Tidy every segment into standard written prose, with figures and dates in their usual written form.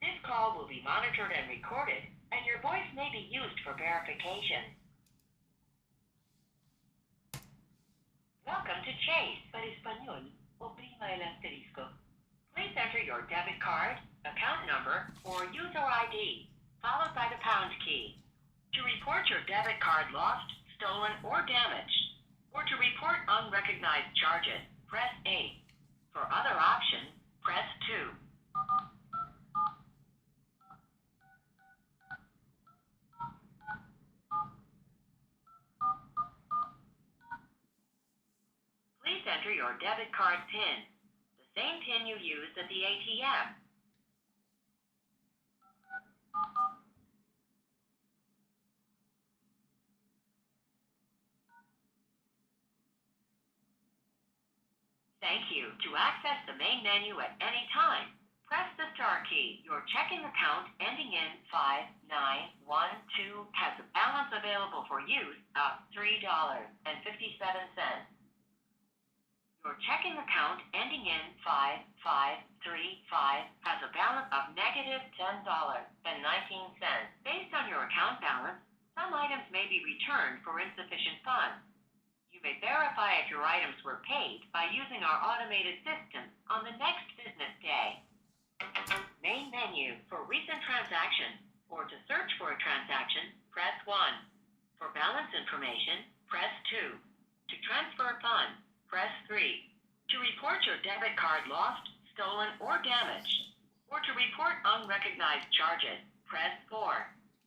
This call will be monitored and recorded, and your voice may be used for verification. Welcome to Chase. Para Español, oprima el asterisco. Please enter your debit card, account number, or user ID, followed by the pound key. To report your debit card lost, stolen, or damaged, or to report unrecognized charges, press 8. For other options, press 2. Please enter your debit card PIN, the same PIN you used at the ATM. Thank you. To access the main menu at any time, press the star key. Your checking account ending in 5912 has a balance available for use of $3.57. Your checking account ending in 5535 has a balance of negative $10.19. Based on your account balance, some items may be returned for insufficient funds. You may verify if your items were paid by using our automated system on the next business day. Main menu for recent transactions, or to search for a transaction, press 1. For balance information, press 2. To transfer funds, press 3. To report your debit card lost, stolen, or damaged, or to report unrecognized charges, press 4.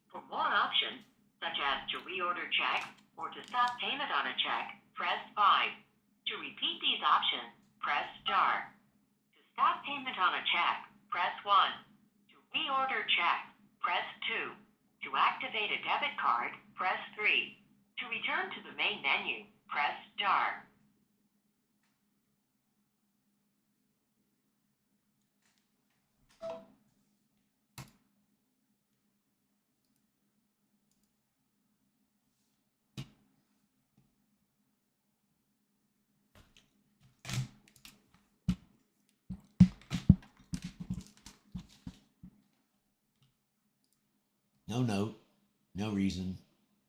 For more options, such as to reorder checks or to stop payment on a check, press 5. To repeat these options, press star. To stop payment on a check, press 1. To reorder check, press 2. To activate a debit card, press 3. To return to the main menu, press star. No note, no reason,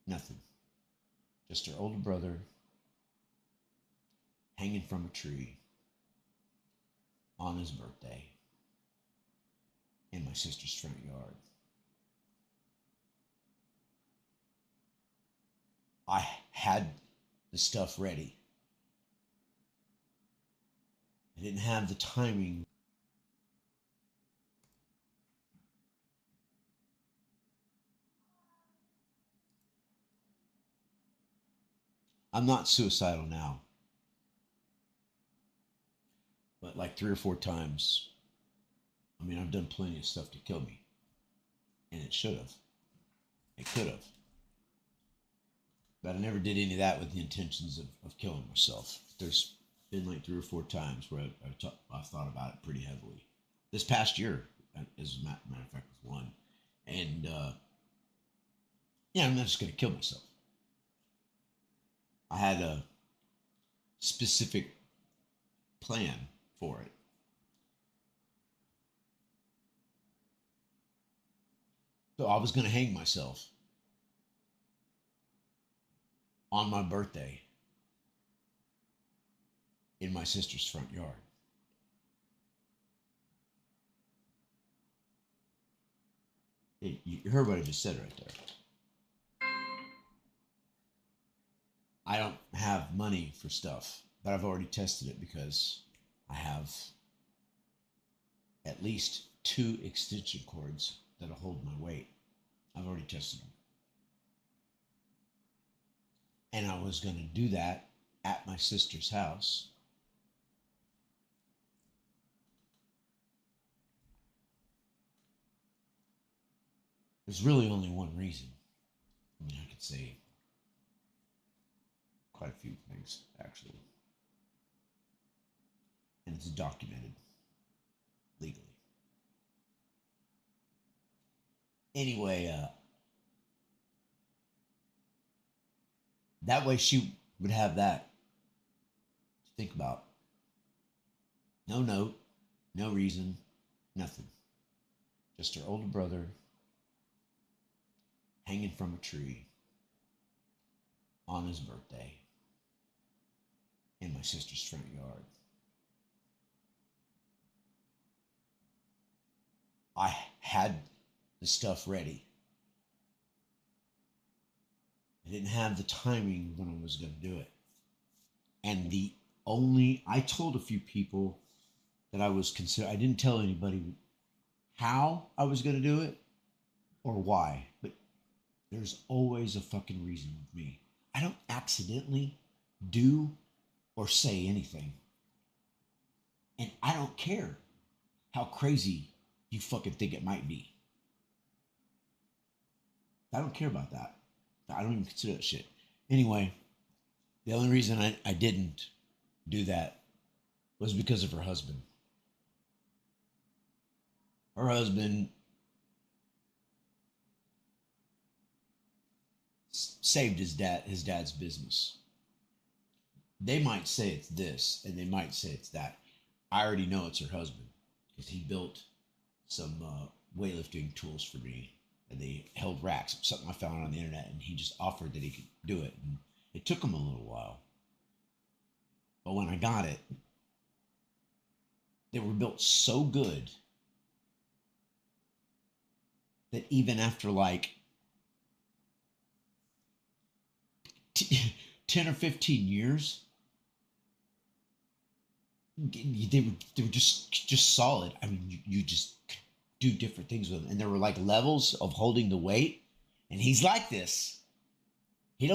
nothing. Just her older brother hanging from a tree on his birthday in my sister's front yard. I had the stuff ready. I didn't have the timing. I'm not suicidal now, but like 3 or 4 times. I mean, I've done plenty of stuff to kill me, and it should have. It could have. But I never did any of that with the intentions of killing myself. There's been like 3 or 4 times where I thought about it pretty heavily. This past year, as a matter of fact, was one. And yeah, I'm not just going to kill myself. I had a specific plan for it. So I was going to hang myself on my birthday in my sister's front yard. You heard what I just said right there. I don't have money for stuff, but I've already tested it because I have at least 2 extension cords that'll hold my weight. I've already tested them. And I was going to do that at my sister's house. There's really only one reason. I mean, I could say quite a few things, actually. And it's documented legally. Anyway, that way she would have that to think about. No note, no reason, nothing. Just her older brother hanging from a tree on his birthday in my sister's front yard. I had the stuff ready. I didn't have the timing when I was going to do it. And I told a few people that I didn't tell anybody how I was going to do it or why, but there's always a fucking reason with me. I don't accidentally do or say anything. And I don't care how crazy you fucking think it might be. I don't care about that. I don't even consider that shit. Anyway, the only reason I didn't do that was because of her husband. Her husband saved his dad's business. They might say it's this and they might say it's that. I already know it's her husband because he built some weightlifting tools for me, and they held racks. Something I found on the internet, and he just offered that he could do it. And it took him a little while, but when I got it, they were built so good that even after like 10 or 15 years, they were just solid. I mean, you just do different things with them, and there were like levels of holding the weight. And he's like this. He's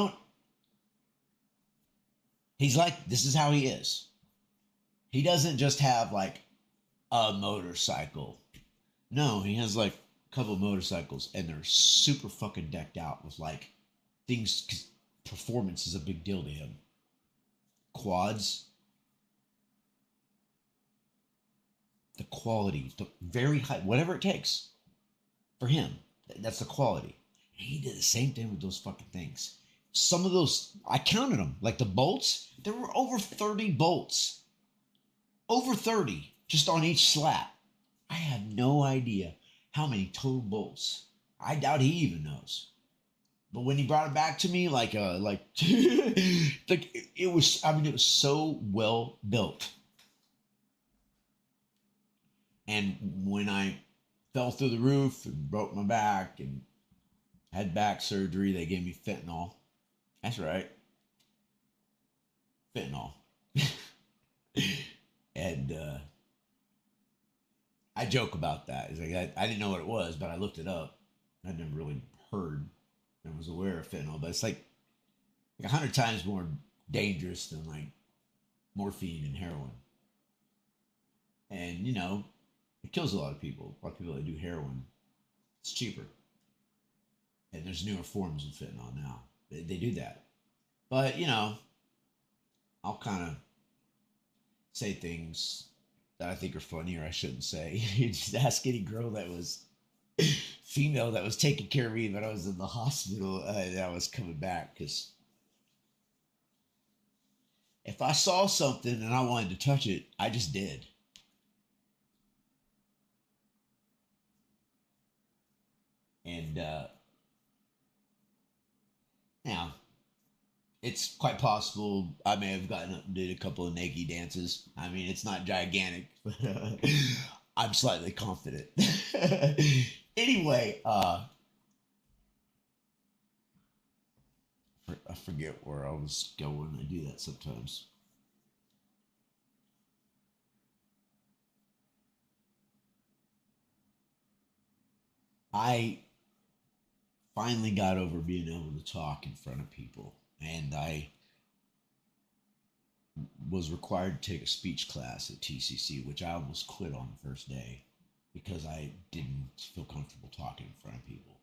like, this is how he is. He doesn't just have like a motorcycle. No, he has like a couple of motorcycles, and they're super fucking decked out with like things, because performance is a big deal to him. Quads, the quality, the very high, whatever it takes for him, that's the quality. And he did the same thing with those fucking things. Some of those, I counted them, like the bolts, there were over 30 bolts. Over 30, just on each slat. I have no idea how many total bolts. I doubt he even knows. But when he brought it back to me, like it was so well built. And when I fell through the roof and broke my back and had back surgery, they gave me fentanyl. That's right. Fentanyl. And I joke about that. It's like I didn't know what it was, but I looked it up. I'd never really heard and was aware of fentanyl, but it's like 100 times more dangerous than like morphine and heroin. And, you know, it kills a lot of people. A lot of people that do heroin, it's cheaper. And there's newer forms of fentanyl now. They do that. But, you know, I'll kind of say things that I think are funny or I shouldn't say. You just ask any girl that was female that was taking care of me when I was in the hospital that I was coming back. Because if I saw something and I wanted to touch it, I just did. And now, it's quite possible I may have gotten up and did a couple of naked dances. I mean, it's not gigantic, but I'm slightly confident. Anyway, I forget where I was going. I do that sometimes. I finally got over being able to talk in front of people, and I was required to take a speech class at TCC, which I almost quit on the first day because I didn't feel comfortable talking in front of people.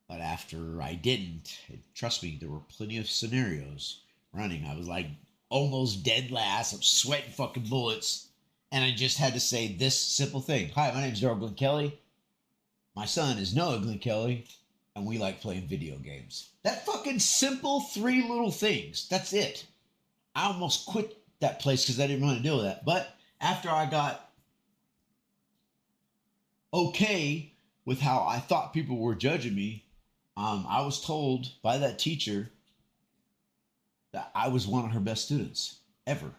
But after I didn't, trust me, there were plenty of scenarios running. I was like almost dead last. I'm sweating fucking bullets. And I just had to say this simple thing. Hi, my name is Daryl Glenn Kelly. My son is Noah Glenn Kelly, and we like playing video games. That fucking simple 3 little things. That's it. I almost quit that place because I didn't want to deal with that. But after I got okay with how I thought people were judging me. I was told by that teacher that I was one of her best students ever.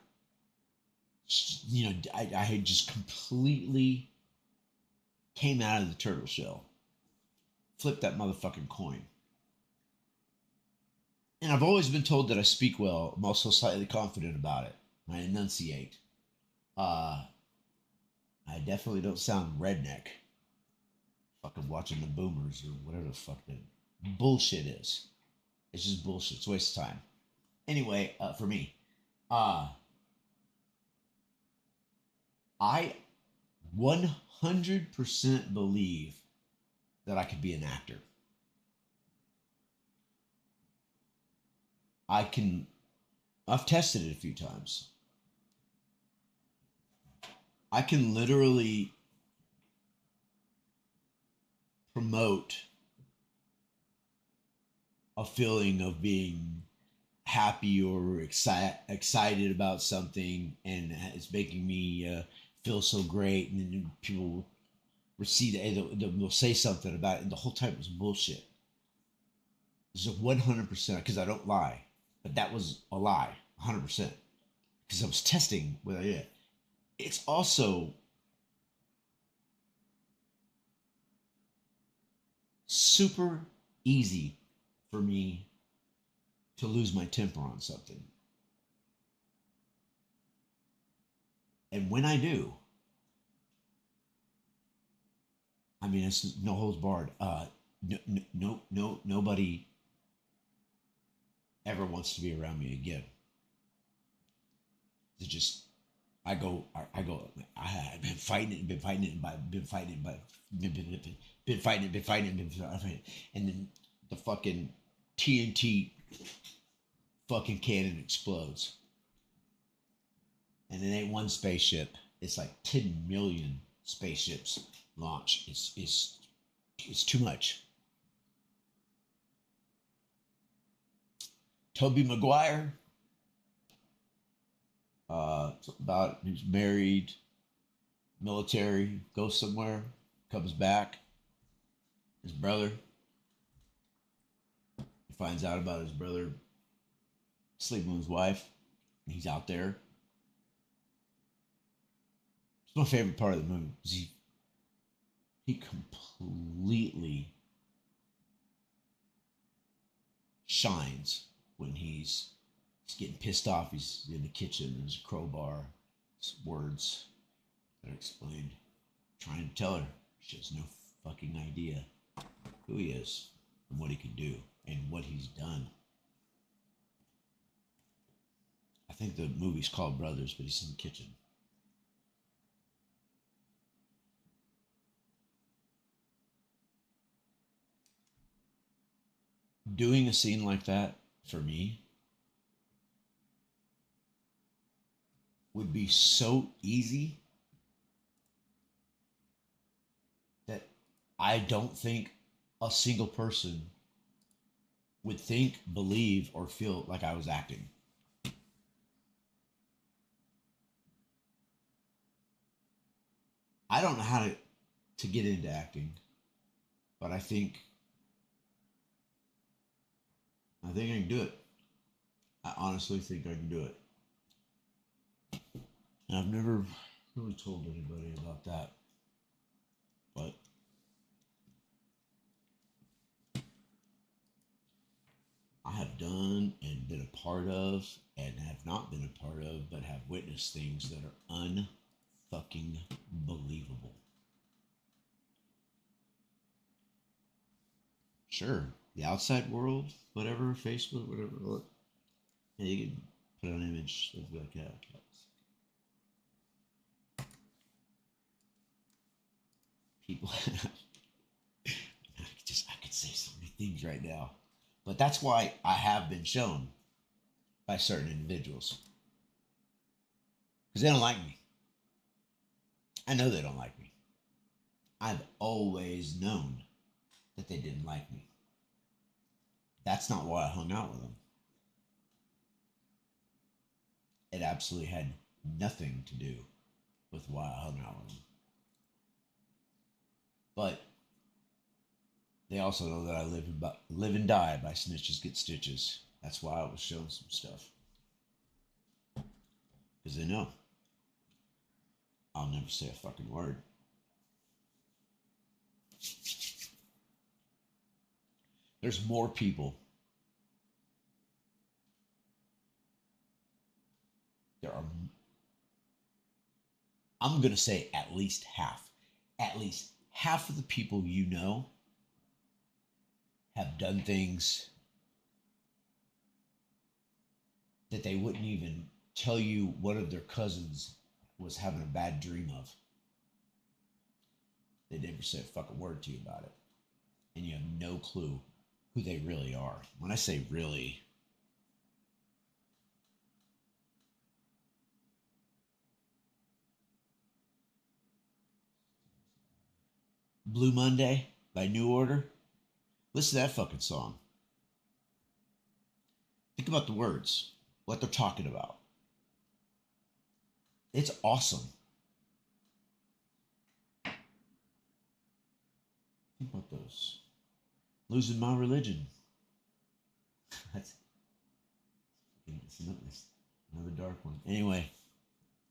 You know, I had just completely came out of the turtle shell, flipped that motherfucking coin. And I've always been told that I speak well. I'm also slightly confident about it. I enunciate. Uh, I definitely don't sound redneck. Fucking watching the boomers or whatever the fuck that bullshit is. It's just bullshit. It's a waste of time. Anyway, for me, uh, I 100% believe that I could be an actor. I've tested it a few times. I can literally promote a feeling of being happy or excited about something, and it's making me feel so great. And then people will receive it, they'll say something about it, and the whole time it was bullshit. It's a 100% because I don't lie, but that was a lie, 100% because I was testing what I did. It's also super easy for me to lose my temper on something. And when I do, I mean, it's no holds barred. Nobody ever wants to be around me again. It's just, I go, I've been fighting it, been fighting it, been fighting it, been fighting it, been fighting it, been fighting it. And then the fucking TNT fucking cannon explodes. And it ain't one spaceship. It's like 10 million spaceships launch. It's too much. Tobey Maguire. About he's married, military, goes somewhere, comes back. His brother. He finds out about his brother sleeping with his wife. And he's out there. It's my favorite part of the movie. He completely shines when he's getting pissed off. He's in the kitchen. There's a crowbar. Words that are explained. Trying to tell her. She has no fucking idea who he is and what he can do and what he's done. I think the movie's called Brothers, but he's in the kitchen. Doing a scene like that for me would be so easy that I don't think a single person would think, believe, or feel like I was acting. I don't know how to get into acting, but I think I can do it. I honestly think I can do it. And I've never really told anybody about that. But I have done and been a part of and have not been a part of, but have witnessed things that are unfucking believable. Sure, the outside world, whatever, Facebook, whatever. Yeah, you can put an image of like that. People, I could say so many things right now, but that's why I have been shown by certain individuals because they don't like me. I know they don't like me. I've always known that they didn't like me. That's not why I hung out with them. It absolutely had nothing to do with why I hung out with them. But they also know that I live and die by snitches get stitches. That's why I was showing some stuff. Because they know I'll never say a fucking word. There's more people. I'm going to say at least half. At least half of the people you know have done things that they wouldn't even tell you one of their cousins was having a bad dream of. They never say a fucking word to you about it. And you have no clue who they really are. When I say really, Blue Monday by New Order. Listen to that fucking song. Think about the words, what they're talking about. It's awesome. Think about those. Losing my religion. That's another dark one. Anyway,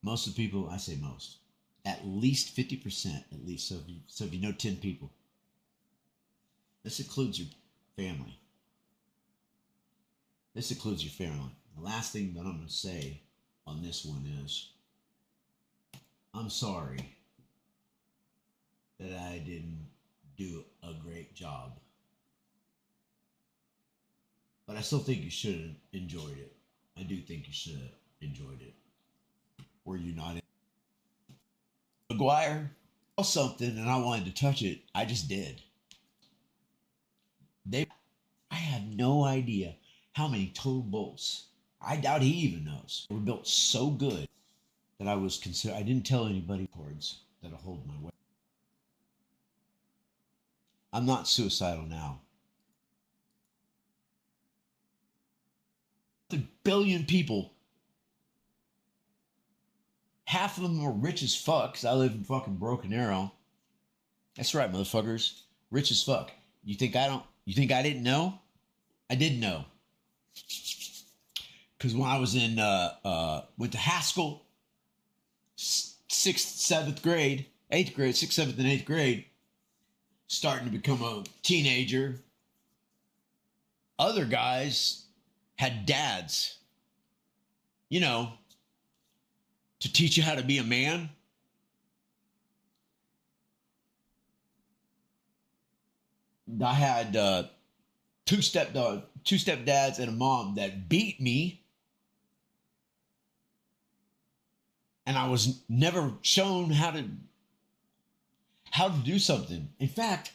most of the people, I say most, at least 50%, at least. So if you know 10 people, this includes your family. This includes your family. The last thing that I'm going to say on this one is, I'm sorry that I didn't do a great job. But I still think you should have enjoyed it. I do think you should have enjoyed it. Were you not? McGuire saw something and I wanted to touch it. I just did. I have no idea how many total bolts. I doubt he even knows. They were built so good that I didn't tell anybody cords that'll hold my weight. I'm not suicidal now. A billion people. Half of them are rich as fuck, because I live in fucking Broken Arrow. That's right, motherfuckers. Rich as fuck. You think I didn't know? I did know. Because when I was went to Haskell, 6th, 7th grade, 8th grade, 6th, 7th, and 8th grade, starting to become a teenager, other guys had dads, to teach you how to be a man. I had two stepdads and a mom that beat me, and I was never shown how to do something. In fact,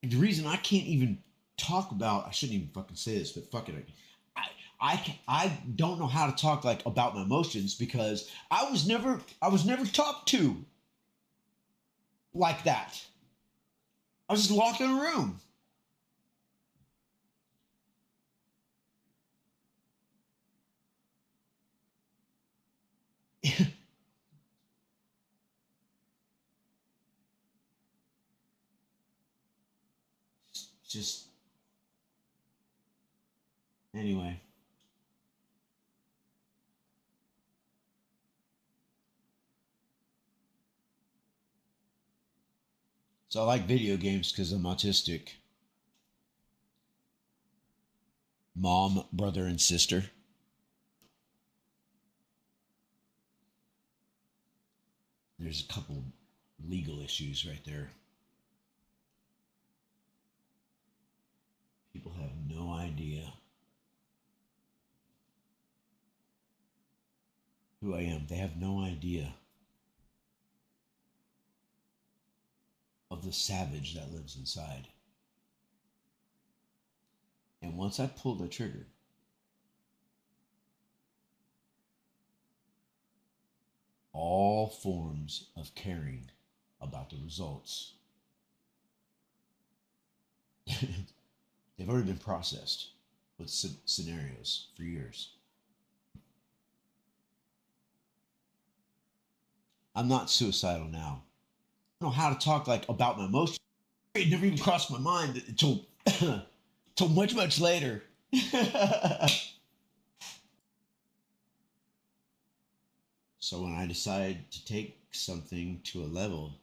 the reason I can't even talk about, I shouldn't even fucking say this, but fuck it, I don't know how to talk like about my emotions, because I was never talked to like that. I was just locked in a room. Just anyway. So I like video games because I'm autistic. Mom, brother, and sister. There's a couple legal issues right there. People have no idea who I am. They have no idea of the savage that lives inside. And once I pull the trigger, all forms of caring about the results, they've already been processed with scenarios for years. I'm not suicidal now. know how to talk like about my emotions. It never even crossed my mind until until much later. So when I decide to take something to a level,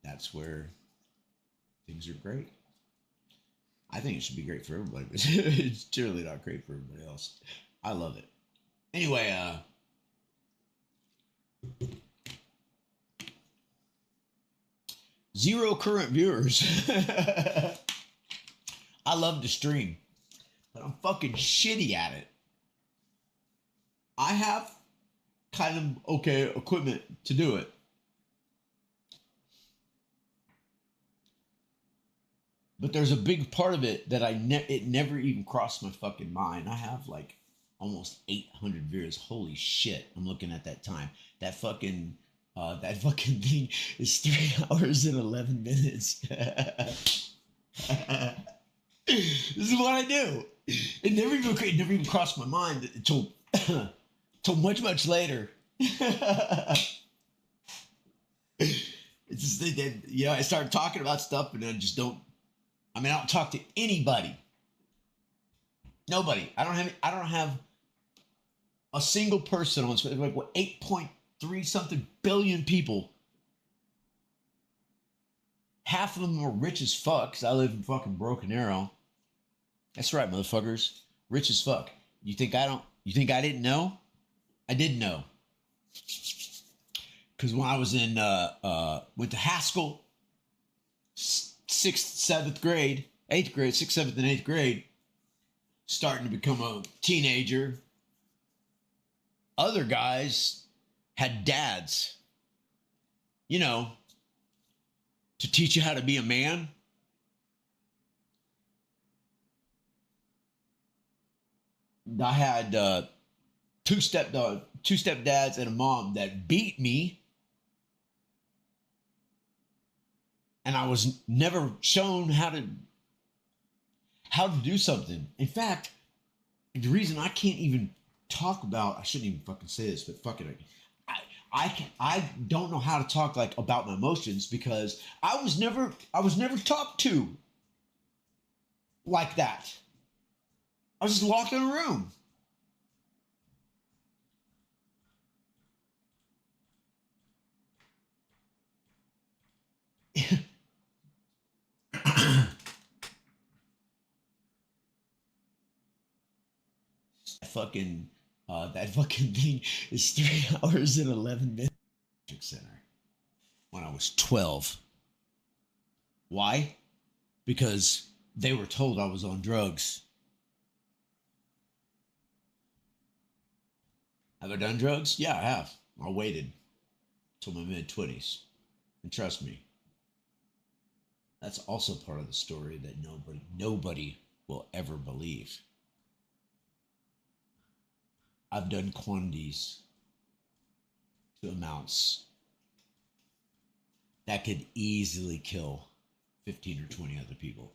that's where things are great. I think it should be great for everybody, but it's generally not great for everybody else. I love it. Anyway, zero current viewers. I love to stream, but I'm fucking shitty at it. I have kind of okay equipment to do it. But there's a big part of it that it never even crossed my fucking mind. I have like almost 800 viewers. Holy shit! I'm looking at that time. That fucking thing is 3 hours and 11 minutes. This is what I do. It never even crossed my mind until until much later. It's just that, you know, I started talking about stuff and I just don't. I mean, I don't talk to anybody. Nobody. I don't have a single person on like what 8.3 something billion people. Half of them are rich as fuck. 'Cause I live in fucking Broken Arrow. That's right, motherfuckers. Rich as fuck. You think I didn't know? I did know. Because when I was in went to Haskell, 6th, 7th grade, 8th grade, 6th, 7th, and 8th grade, starting to become a teenager, other guys had dads, you know, to teach you how to be a man. I had two stepdads and a mom that beat me, and I was never shown how to do something. In fact, the reason I can't even talk about, I shouldn't even fucking say this, but fuck it, I don't know how to talk like about my emotions because I was never talked to like that. I was just locked in a room. That fucking thing is 3 hours and 11 minutes. Center when I was 12. Why? Because they were told I was on drugs. Have I done drugs? Yeah, I have. I waited till my mid-20s. And trust me, that's also part of the story that nobody will ever believe. I've done quantities to amounts that could easily kill 15 or 20 other people.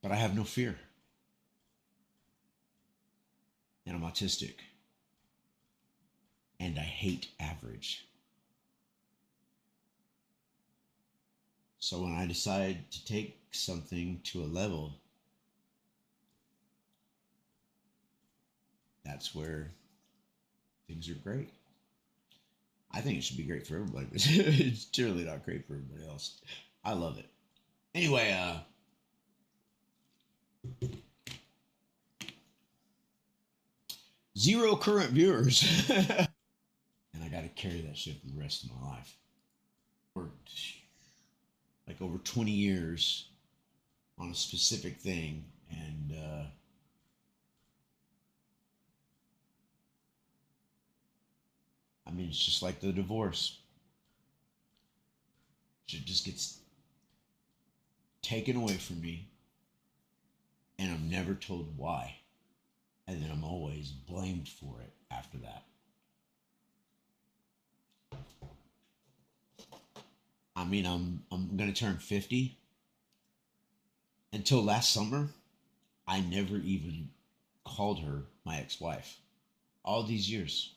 But I have no fear. And I'm autistic. And I hate average. So when I decide to take something to a level, that's where things are great. I think it should be great for everybody, but it's generally not great for everybody else. I love it. Anyway, zero current viewers. And I got to carry that shit for the rest of my life. Worked like over 20 years on a specific thing, and I mean, it's just like the divorce. It just gets taken away from me, and I'm never told why. And then I'm always blamed for it after that. I mean, I'm going to turn 50. Until last summer, I never even called her my ex-wife all these years.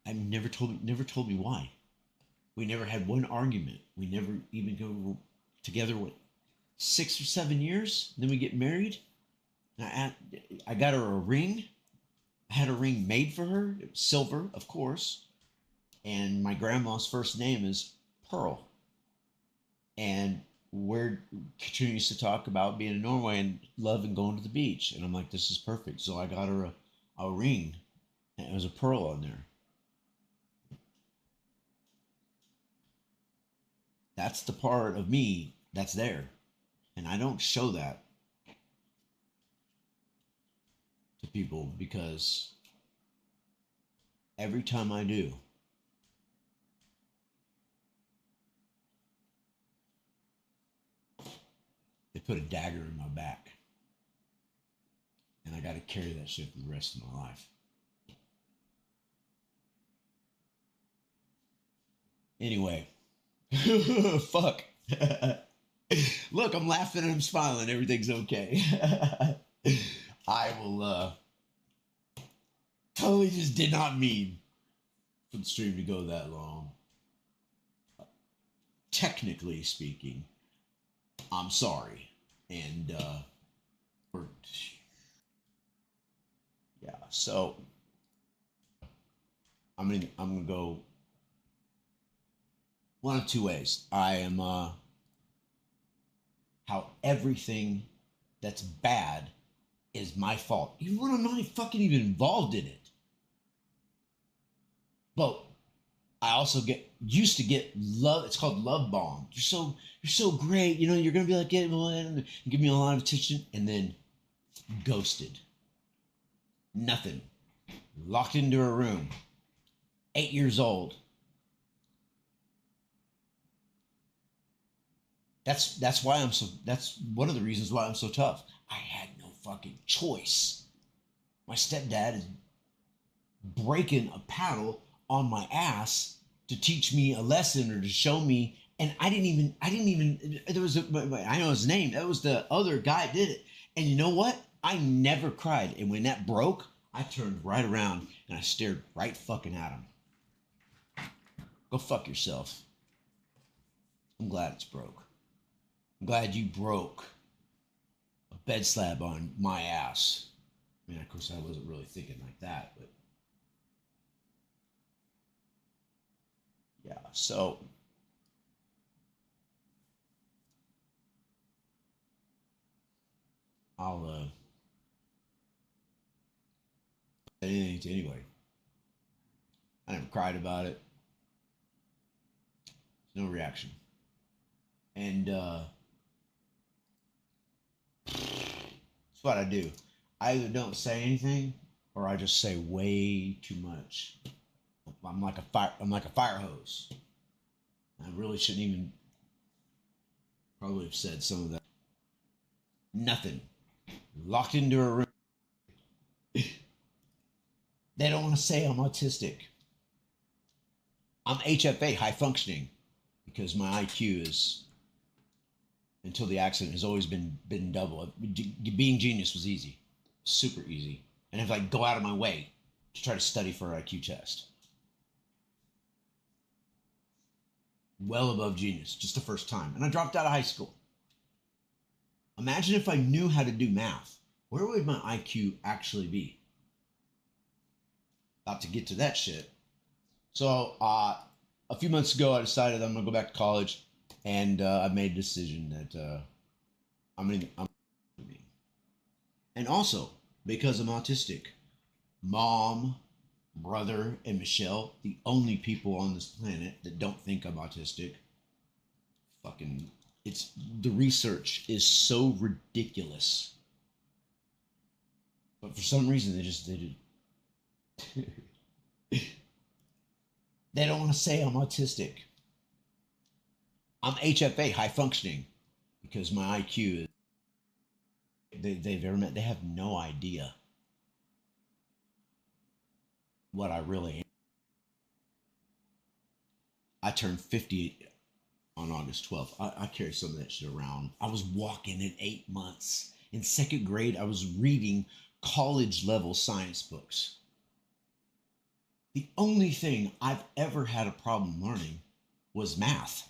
I've never told me why. We never had one argument. We never even go together. What, 6 or 7 years? Then we get married. And I got her a ring. I had a ring made for her. It was silver, of course. And my grandma's first name is Pearl. And Katrina used to talk about being in Norway and loving going to the beach. And I'm like, this is perfect. So I got her a ring. And it was a pearl on there. That's the part of me that's there. And I don't show that to people because every time I do, they put a dagger in my back. And I got to carry that shit for the rest of my life. Anyway, fuck. Look, I'm laughing and I'm smiling. Everything's okay. I will, totally just did not mean for the stream to go that long. Technically speaking, I'm sorry. And, yeah, so I'm gonna go one of two ways. I am, how everything that's bad is my fault, even when I'm not fucking even involved in it. But I also used to get love. It's called love bomb. You're so great. You know, you're gonna be like, give me a lot of attention, and then ghosted. Nothing. Locked into a room. 8 years old. That's why that's one of the reasons why I'm so tough. I had no fucking choice. My stepdad is breaking a paddle on my ass to teach me a lesson or to show me, and I didn't even there was I know his name. That was the other guy that did it. And you know what? I never cried. And when that broke, I turned right around and I stared right fucking at him. Go fuck yourself. I'm glad it's broke. I'm glad you broke a bed slab on my ass. I mean, of course, I wasn't really thinking like that, but yeah, so I'll anything to anyway. I never cried about it. No reaction. And that's what I do. I either don't say anything or I just say way too much. I'm like a fire hose. I really shouldn't even probably have said some of that. Nothing. Locked into a room. They don't want to say I'm autistic. I'm HFA, high functioning, because my IQ is, until the accident, has always been double. Being genius was easy, super easy, and if I go out of my way to try to study for an IQ test, well above genius, just the first time, and I dropped out of high school. Imagine if I knew how to do math. Where would my IQ actually be? About to get to that shit. So a few months ago, I decided I'm gonna go back to college, and I made a decision that I'm gonna. And also because I'm autistic, Mom, brother, and Michelle, the only people on this planet that don't think I'm autistic. Fucking, the research is so ridiculous. But for some reason, they they don't want to say I'm autistic. I'm HFA, high functioning, because my IQ is. They've ever met. They have no idea what I really am. I turned 50 on August 12th. I carry some of that shit around. I was walking in 8 months. In second grade, I was reading college level science books. The only thing I've ever had a problem learning was math.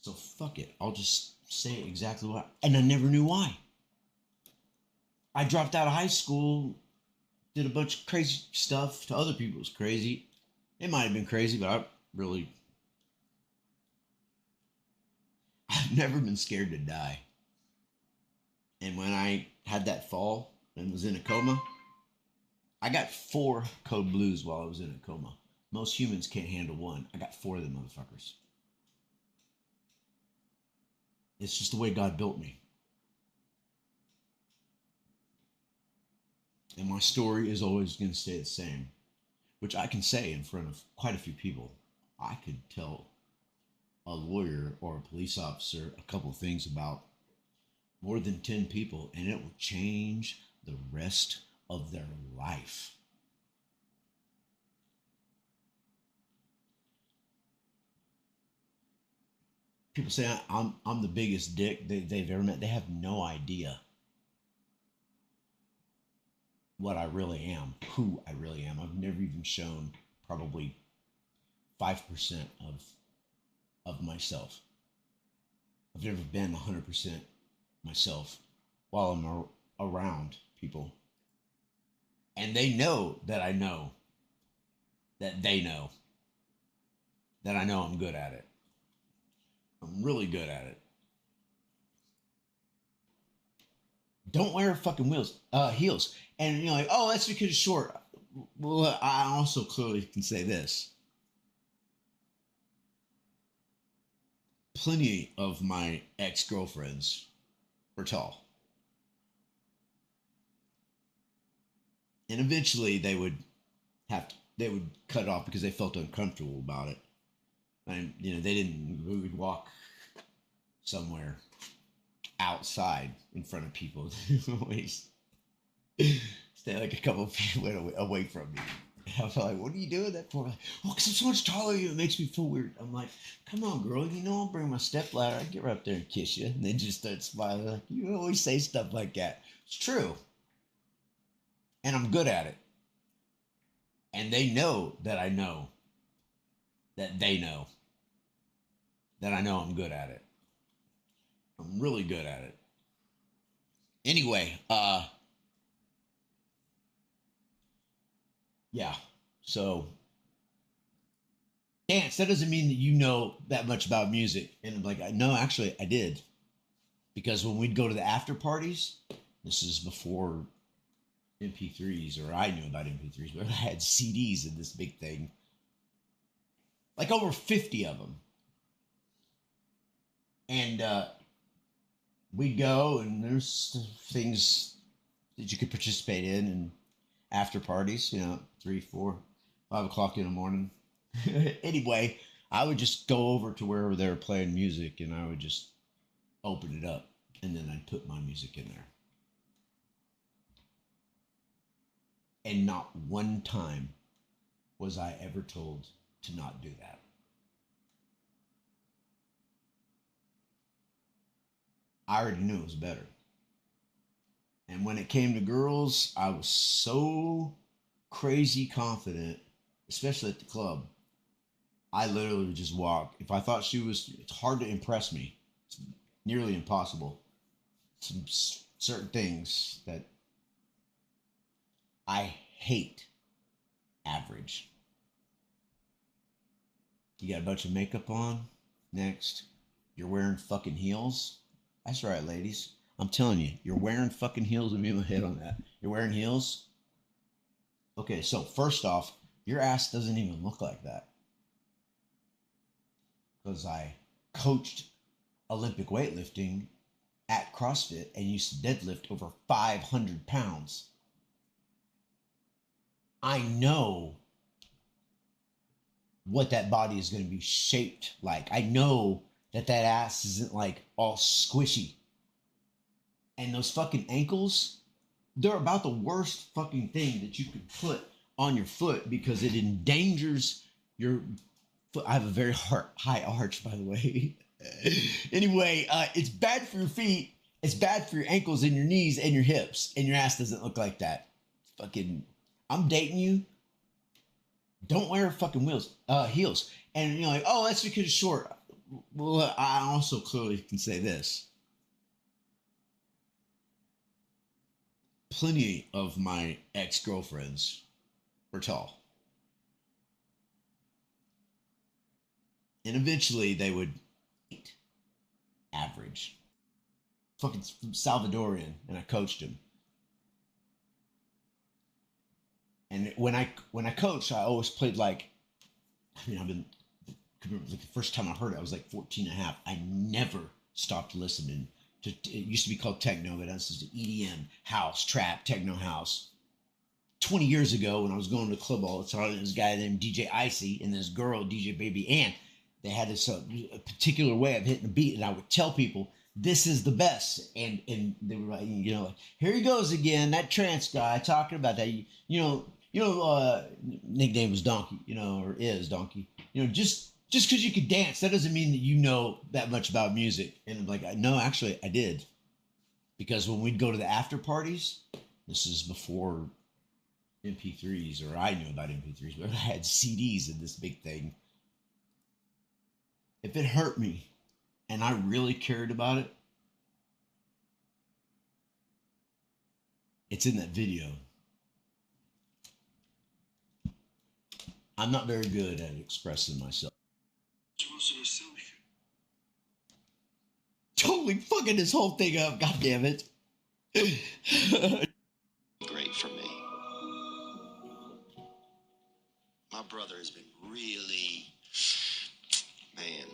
So fuck it. I'll just say exactly what. And I never knew why. I dropped out of high school, did a bunch of crazy stuff. To other people, it was crazy. It might have been crazy, but I've never been scared to die. And when I had that fall and was in a coma, I got 4 code blues while I was in a coma. Most humans can't handle one. I got 4 of them motherfuckers. It's just the way God built me. And my story is always going to stay the same, which I can say in front of quite a few people. I could tell a lawyer or a police officer a couple of things about more than 10 people, and it will change the rest of their life. People say I'm the biggest dick they've ever met. They have no idea what I really am, who I really am. I've never even shown probably 5% of myself. I've never been 100% myself while I'm around people. And they know that I know that they know that I know I'm good at it. I'm really good at it. Don't wear fucking heels. And you're like, oh, that's because it's short. Well, I also clearly can say this. Plenty of my ex-girlfriends were tall. And eventually they would cut it off because they felt uncomfortable about it. And we would walk somewhere outside in front of people. Always stay like a couple of feet away from me. And I felt like, what are you doing that for? Like, oh, because I'm so much taller than you. It makes me feel weird. I'm like, come on, girl. I'll bring my stepladder. I'd get right up there and kiss you. And they just start smiling. Like, you always say stuff like that. It's true. And I'm good at it. And they know that I know that they know that I know I'm good at it. I'm really good at it. Anyway, yeah. So dance, that doesn't mean that you know that much about music. And I'm like, no, actually I did. Because when we'd go to the after parties, this is before MP3s, or I knew about MP3s, but I had CDs in this big thing. Like over 50 of them. And we'd go, and there's things that you could participate in after parties, 3, 4, 5 o'clock in the morning. Anyway, I would just go over to wherever they were playing music, and I would just open it up, and then I'd put my music in there. And not one time was I ever told to not do that. I already knew it was better. And when it came to girls, I was so crazy confident, especially at the club. I literally would just walk. If I thought it's hard to impress me. It's nearly impossible. Some certain things that I hate. Average. You got a bunch of makeup on? Next. You're wearing fucking heels? That's right, ladies. I'm telling you, you're wearing fucking heels. Let me get my head on that. You're wearing heels? Okay, so first off, your ass doesn't even look like that. Because I coached Olympic weightlifting at CrossFit and used to deadlift over 500 pounds. I know what that body is going to be shaped like. I know that ass isn't like all squishy. And those fucking ankles, they're about the worst fucking thing that you could put on your foot because it endangers your I have a very high arch, by the way. Anyway, it's bad for your feet. It's bad for your ankles and your knees and your hips, and your ass doesn't look like that. Fucking, I'm dating you. Don't wear fucking heels. And you're like, oh, that's because it's short. Well, I also clearly can say this. Plenty of my ex-girlfriends were tall. And eventually they would average. Fucking Salvadorian, and I coached him. And when I coached, I always played like, I mean, like the first time I heard it, I was like 14 and a half. I never stopped listening to, it used to be called techno, but this is EDM, house, trap, techno house. 20 years ago when I was going to the club all the time, this guy named DJ Icy and this girl, DJ Baby Ann, they had this a particular way of hitting the beat, and I would tell people, this is the best. And they were like, you know, like, here he goes again, that trance guy talking about that. Nickname was Donkey, or is Donkey. Just because you could dance, that doesn't mean that you know that much about music. And I'm like, no, actually, I did. Because when we'd go to the after parties, this is before MP3s, or I knew about MP3s, but I had CDs in this big thing. If it hurt me and I really cared about it, it's in that video. I'm not very good at expressing myself. Totally fucking this whole thing up, god damn it. Great for me. My brother has been really, man.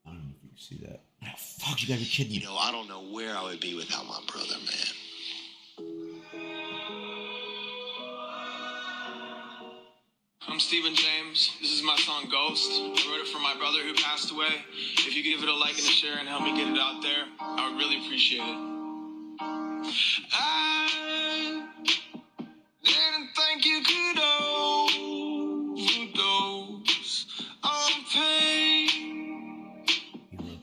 I don't know if you can see that. Oh, fuck, you gotta be kidding me. I don't know where I would be without my brother, man. I'm Stephen James. This is my song Ghost. I wrote it for my brother who passed away. If you could give it a like and a share and help me get it out there, I would really appreciate it. I didn't think you could overdose on pain.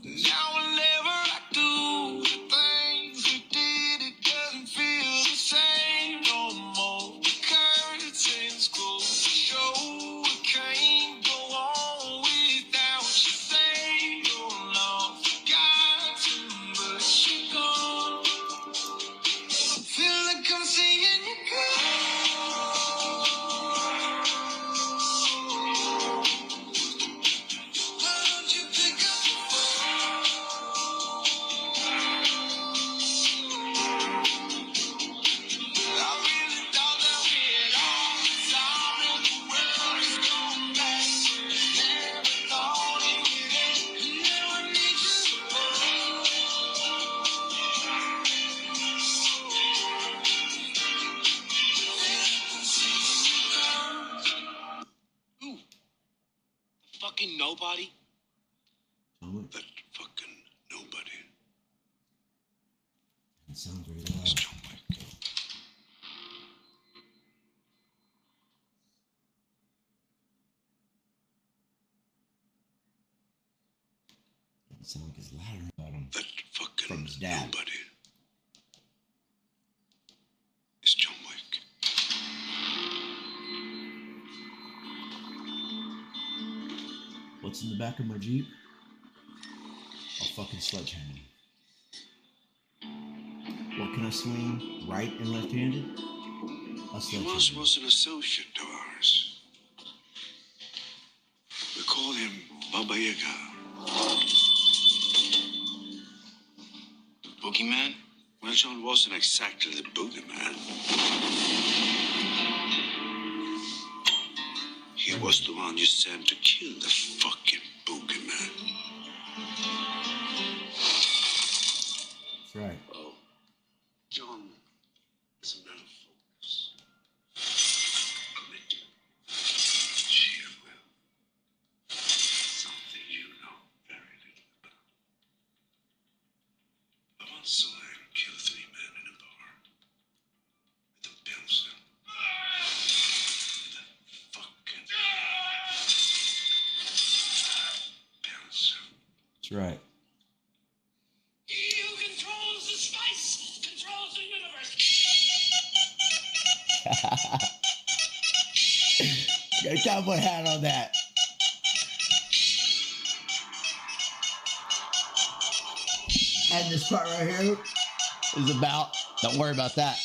Now whenever I do the things we did, it doesn't feel the same no more. Curtains closed, the show can't go on without you. Say you're not forgotten, but you're gone. Feel like I'm seeing you go. Why don't you pick up the phone? I really thought that we had all the time in the world is going back. Never thought it would end. Now I need you to Who? The fucking nobody? That fucking nobody. It sounds very loud. It sounds like it's louder about him. That fucking From his dad. nobody. It's John Wick. What's in the back of my Jeep? A fucking sledgehammer. What can I swing? Right and left-handed? A He once sledgehammer. was an associate of ours. We called him Baba Yaga. The boogeyman? Well, John wasn't exactly the boogeyman. He was the one you sent to kill the fucking boogeyman. That's right. Well, John is a man of focus, commitment, sheer will. Something you know very little about. I once saw him kill 3 men in a bar with a pencil. That fucking That's right. He who controls the spice controls the universe. Got a cowboy hat on that. And this part right here is about, don't worry about that.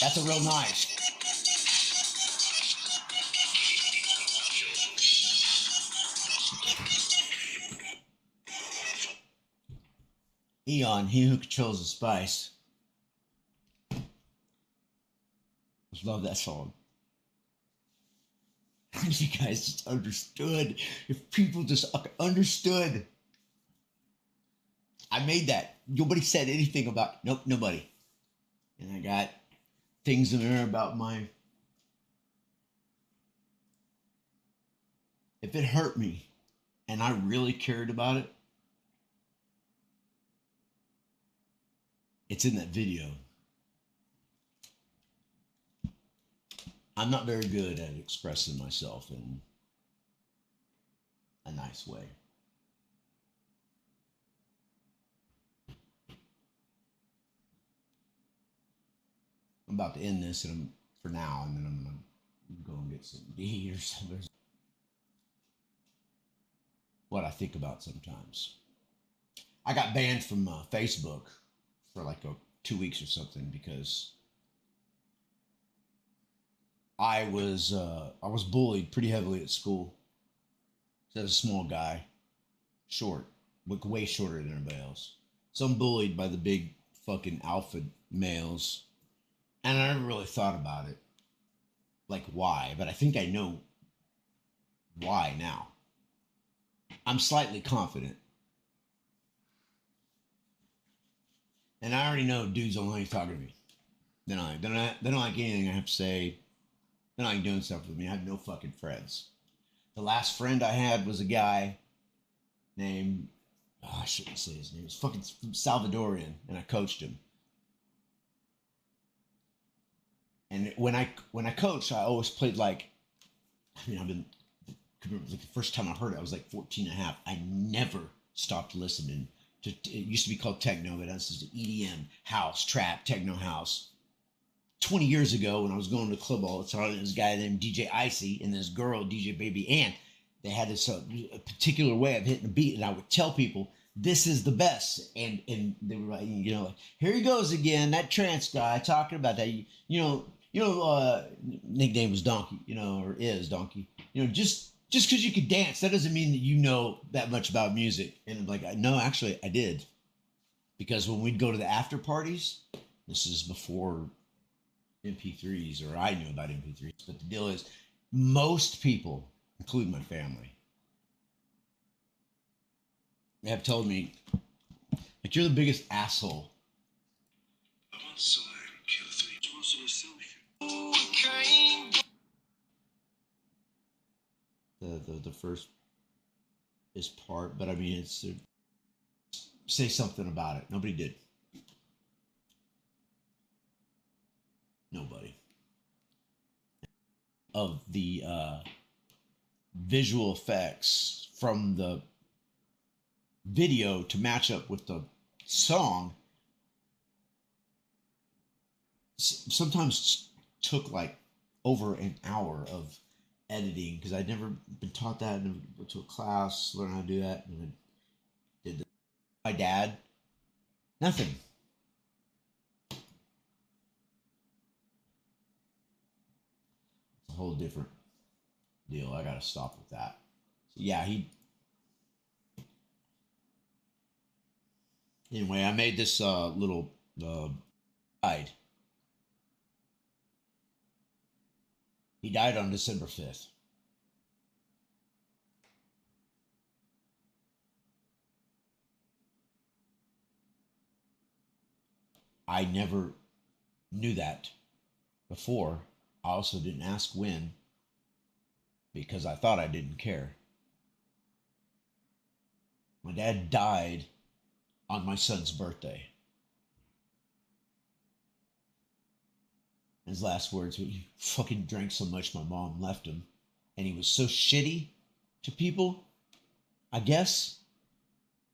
That's a real knife. Eon, he who controls the spice. Just love that song. If you guys just understood, if people just understood. I made that. Nobody said anything about, nope, nobody. And I got things in there about if it hurt me and I really cared about it, it's in that video. I'm not very good at expressing myself in a nice way. I'm about to end this for now, and then I'm gonna go and get some D or something. What I think about sometimes. I got banned from Facebook for like 2 weeks or something because I was bullied pretty heavily at school. I was a small guy, short, way shorter than everybody else. So I'm bullied by the big fucking alpha males. And I never really thought about it, like why, but I think I know why now. I'm slightly confident. And I already know dudes don't like talking to me. They don't like anything I have to say. They don't like doing stuff with me. I have no fucking friends. The last friend I had was a guy named, I shouldn't say his name. He was fucking Salvadorian, and I coached him. And when I coached, I always played like, I've been, like the first time I heard it, I was like 14 and a half. I never stopped listening to, it used to be called techno, but this is EDM, house, trap, techno house. 20 years ago when I was going to the club all the time, there was a guy named DJ Icy and this girl, DJ Baby Ann. They had this a particular way of hitting a beat, and I would tell people, this is the best. And they were like, like, here he goes again, that trance guy talking about that, nickname was Donkey, or is Donkey. Just because you could dance, that doesn't mean that you know that much about music. And I'm like, no, actually, I did. Because when we'd go to the after parties, this is before MP3s, or I knew about MP3s, but the deal is, most people, including my family, have told me, like, you're the biggest asshole. I'm on side, kill 3. Most of the self. The first is part, but I mean, it's say something about it. Nobody did. Nobody. Of the visual effects from the video to match up with the song sometimes took like over an hour of editing, because I'd never been taught that. I never went to a class, learned how to do that, and I did that. My dad, nothing. It's a whole different deal. I gotta stop with that. So yeah, anyway, I made this little guide. He died on December 5th. I never knew that before. I also didn't ask when, because I thought I didn't care. My dad died on my son's birthday. His last words were, he fucking drank so much my mom left him. And he was so shitty to people I guess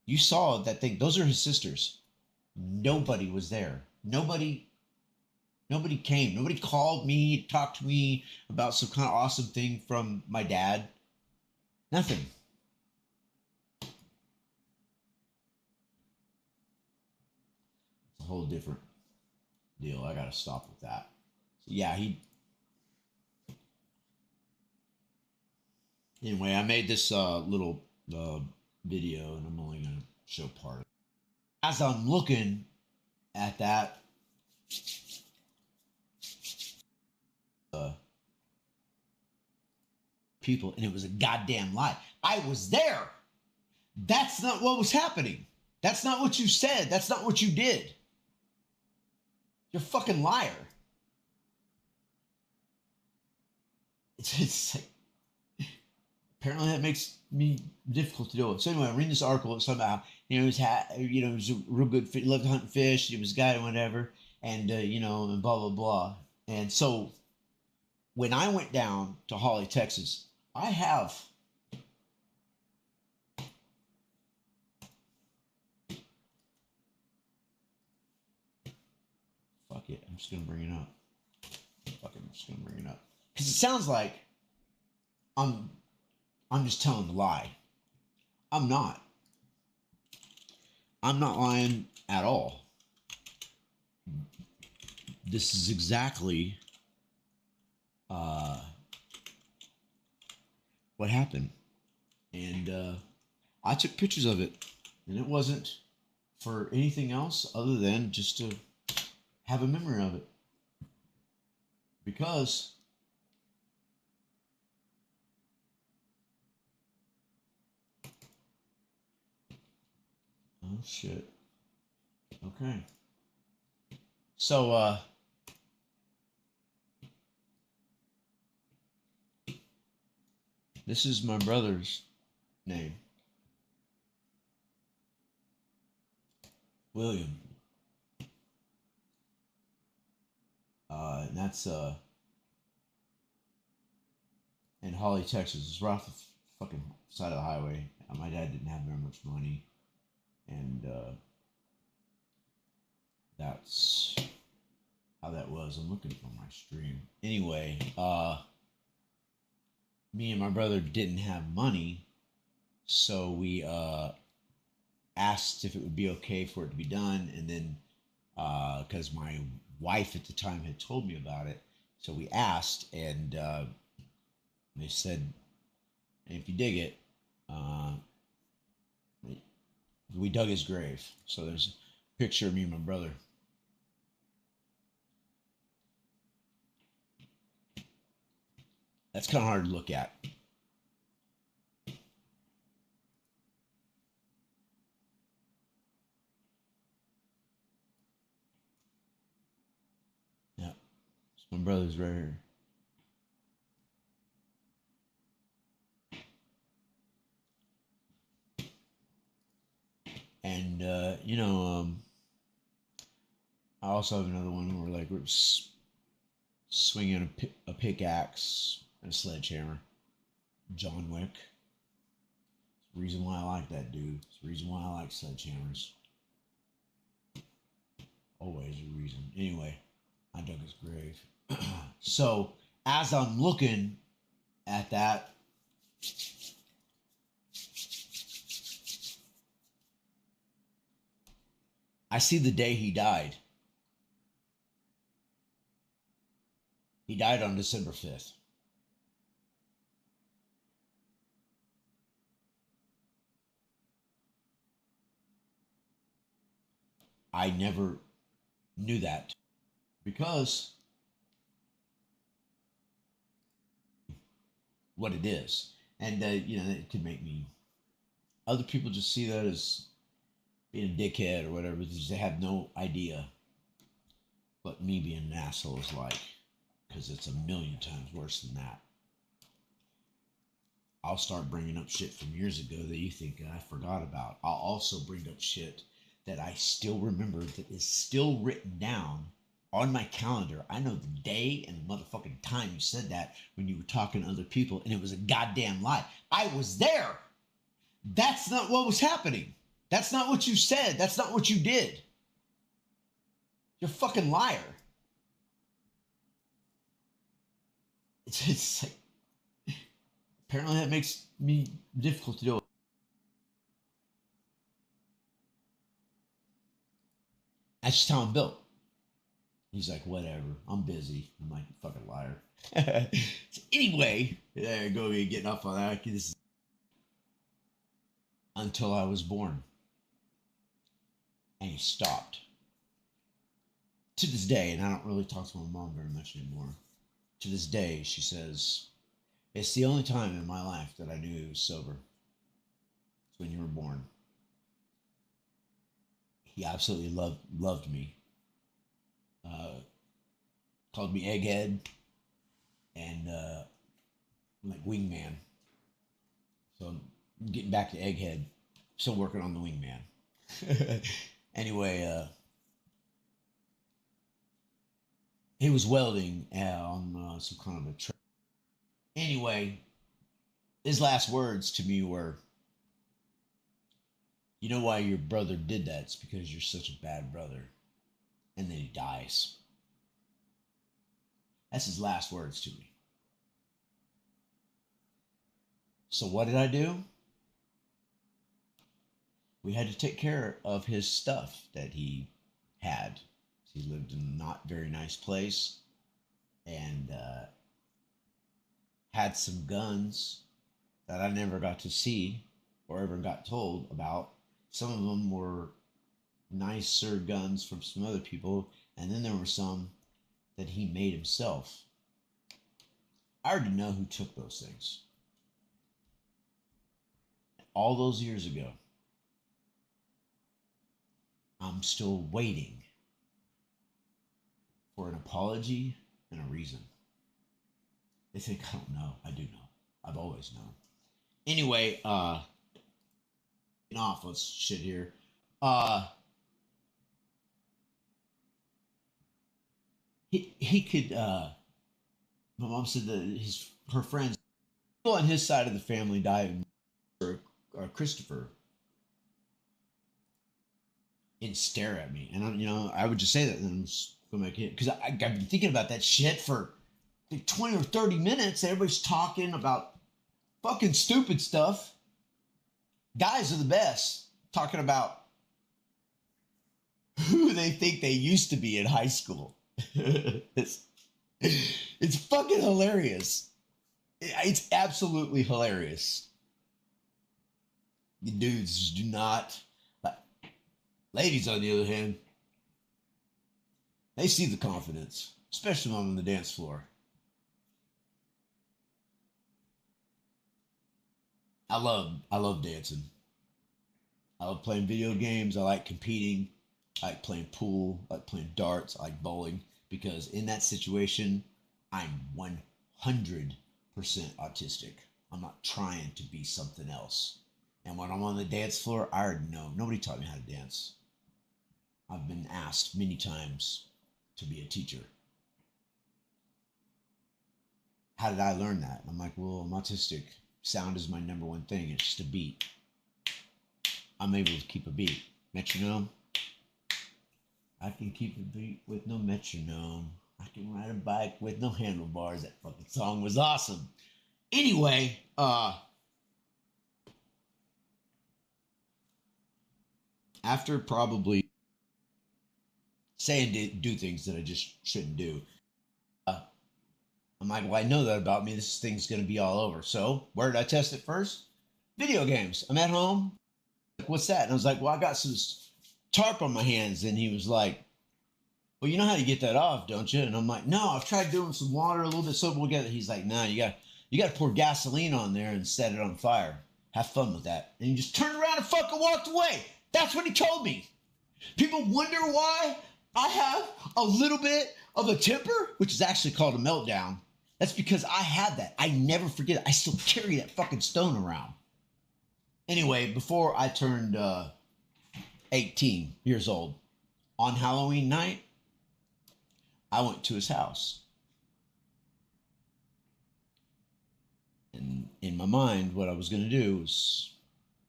you saw that thing. Those are his sisters. Nobody was there. Nobody came. Nobody called me, talked to me about some kind of awesome thing from my dad. Nothing. It's a whole different deal. I gotta stop with that. So yeah, anyway, I made this little video, and I'm only gonna show part of it. As I'm looking at that people, and it was a goddamn lie. I was there. That's not what was happening. That's not what you said. That's not what you did. You're a fucking liar. It's like, apparently that makes me difficult to deal with. So anyway, I'm reading this article. It's about, he was he was a real good fish, loved to hunt fish. He was a guy and whatever, and and blah blah blah. And so when I went down to Holly, Texas, I have fuck it. I'm just gonna bring it up. Fuck it. I'm just gonna bring it up because it sounds like I'm just telling the lie. I'm not. I'm not lying at all. This is exactly what happened. And I took pictures of it. And it wasn't for anything else other than just to have a memory of it. Because oh shit. Okay. So this is my brother's name. William. And that's in Holly, Texas. It's right off the fucking side of the highway. My dad didn't have very much money, and that's how that was. I'm looking for my stream. Anyway, me and my brother didn't have money, so we asked if it would be okay for it to be done, and then because my wife at the time had told me about it, so we asked, and they said, if you dig it, we dug his grave. So there's a picture of me and my brother. That's kind of hard to look at. Yeah, so my brother's right here. And I also have another one where like we're swinging a pickaxe and a sledgehammer. John Wick. It's the reason why I like that dude. It's the reason why I like sledgehammers. Always a reason. Anyway, I dug his grave. So as I'm looking at that, I see the day he died. He died on December 5th. I never knew that because what it is. And, it could make me, other people just see that as being a dickhead or whatever. They have no idea what me being an asshole is like, because it's a million times worse than that. I'll start bringing up shit from years ago that you think I forgot about. I'll also bring up shit that I still remember that is still written down on my calendar. I know the day and the motherfucking time you said that when you were talking to other people, and it was a goddamn lie. I was there. That's not what was happening. That's not what you said. That's not what you did. You're a fucking liar. It's like, apparently that makes me difficult to do it. That's just how I'm built. He's like, whatever, I'm busy. I'm like, fucking liar. So anyway, there I go, getting off on that. This is until I was born. And he stopped. To this day, and I don't really talk to my mom very much anymore. To this day, she says, it's the only time in my life that I knew he was sober. It's when you were born. He absolutely loved me. Called me egghead and like wingman. So I'm getting back to egghead. Still working on the wingman. Anyway, he was welding on some kind of a truck. Anyway, his last words to me were, you know why your brother did that? It's because you're such a bad brother. And then he dies. That's his last words to me. So what did I do? We had to take care of his stuff that he had. He lived in a not very nice place and had some guns that I never got to see or ever got told about. Some of them were nicer guns from some other people, and then there were some that he made himself. I already know who took those things. All those years ago. I'm still waiting for an apology and a reason. They think I don't know. I do know. I've always known. Anyway, getting off of shit here. He could. My mom said that her friends on his side of the family died. Christopher. And stare at me, and I would just say that, and I'm just going back in because I've been thinking about that shit for like 20 or 30 minutes. Everybody's talking about fucking stupid stuff. Guys are the best, talking about who they think they used to be in high school. It's fucking hilarious. It's absolutely hilarious. The dudes do not. Ladies, on the other hand, they see the confidence, especially when I'm on the dance floor. I love dancing. I love playing video games. I like competing. I like playing pool. I like playing darts. I like bowling. Because in that situation, I'm 100% autistic. I'm not trying to be something else. And when I'm on the dance floor, I already know. Nobody taught me how to dance. I've been asked many times to be a teacher. How did I learn that? I'm like, well, I'm autistic. Sound is my number one thing. It's just a beat. I'm able to keep a beat. Metronome. I can keep a beat with no metronome. I can ride a bike with no handlebars. That fucking song was awesome. Anyway, after probably saying do things that I just shouldn't do, I'm like, well, I know that about me. This thing's going to be all over. So where did I test it first? Video games. I'm at home. Like, what's that? And I was like, well, I got some tarp on my hands. And he was like, well, you know how to get that off, don't you? And I'm like, no, I've tried doing some water, a little bit soap together. He's like, no, you got to pour gasoline on there and set it on fire. Have fun with that. And he just turned around and fucking walked away. That's what he told me. People wonder why I have a little bit of a temper, which is actually called a meltdown. That's because I had that. I never forget it. I still carry that fucking stone around. Anyway, before I turned 18 years old, on Halloween night, I went to his house. And in my mind, what I was going to do was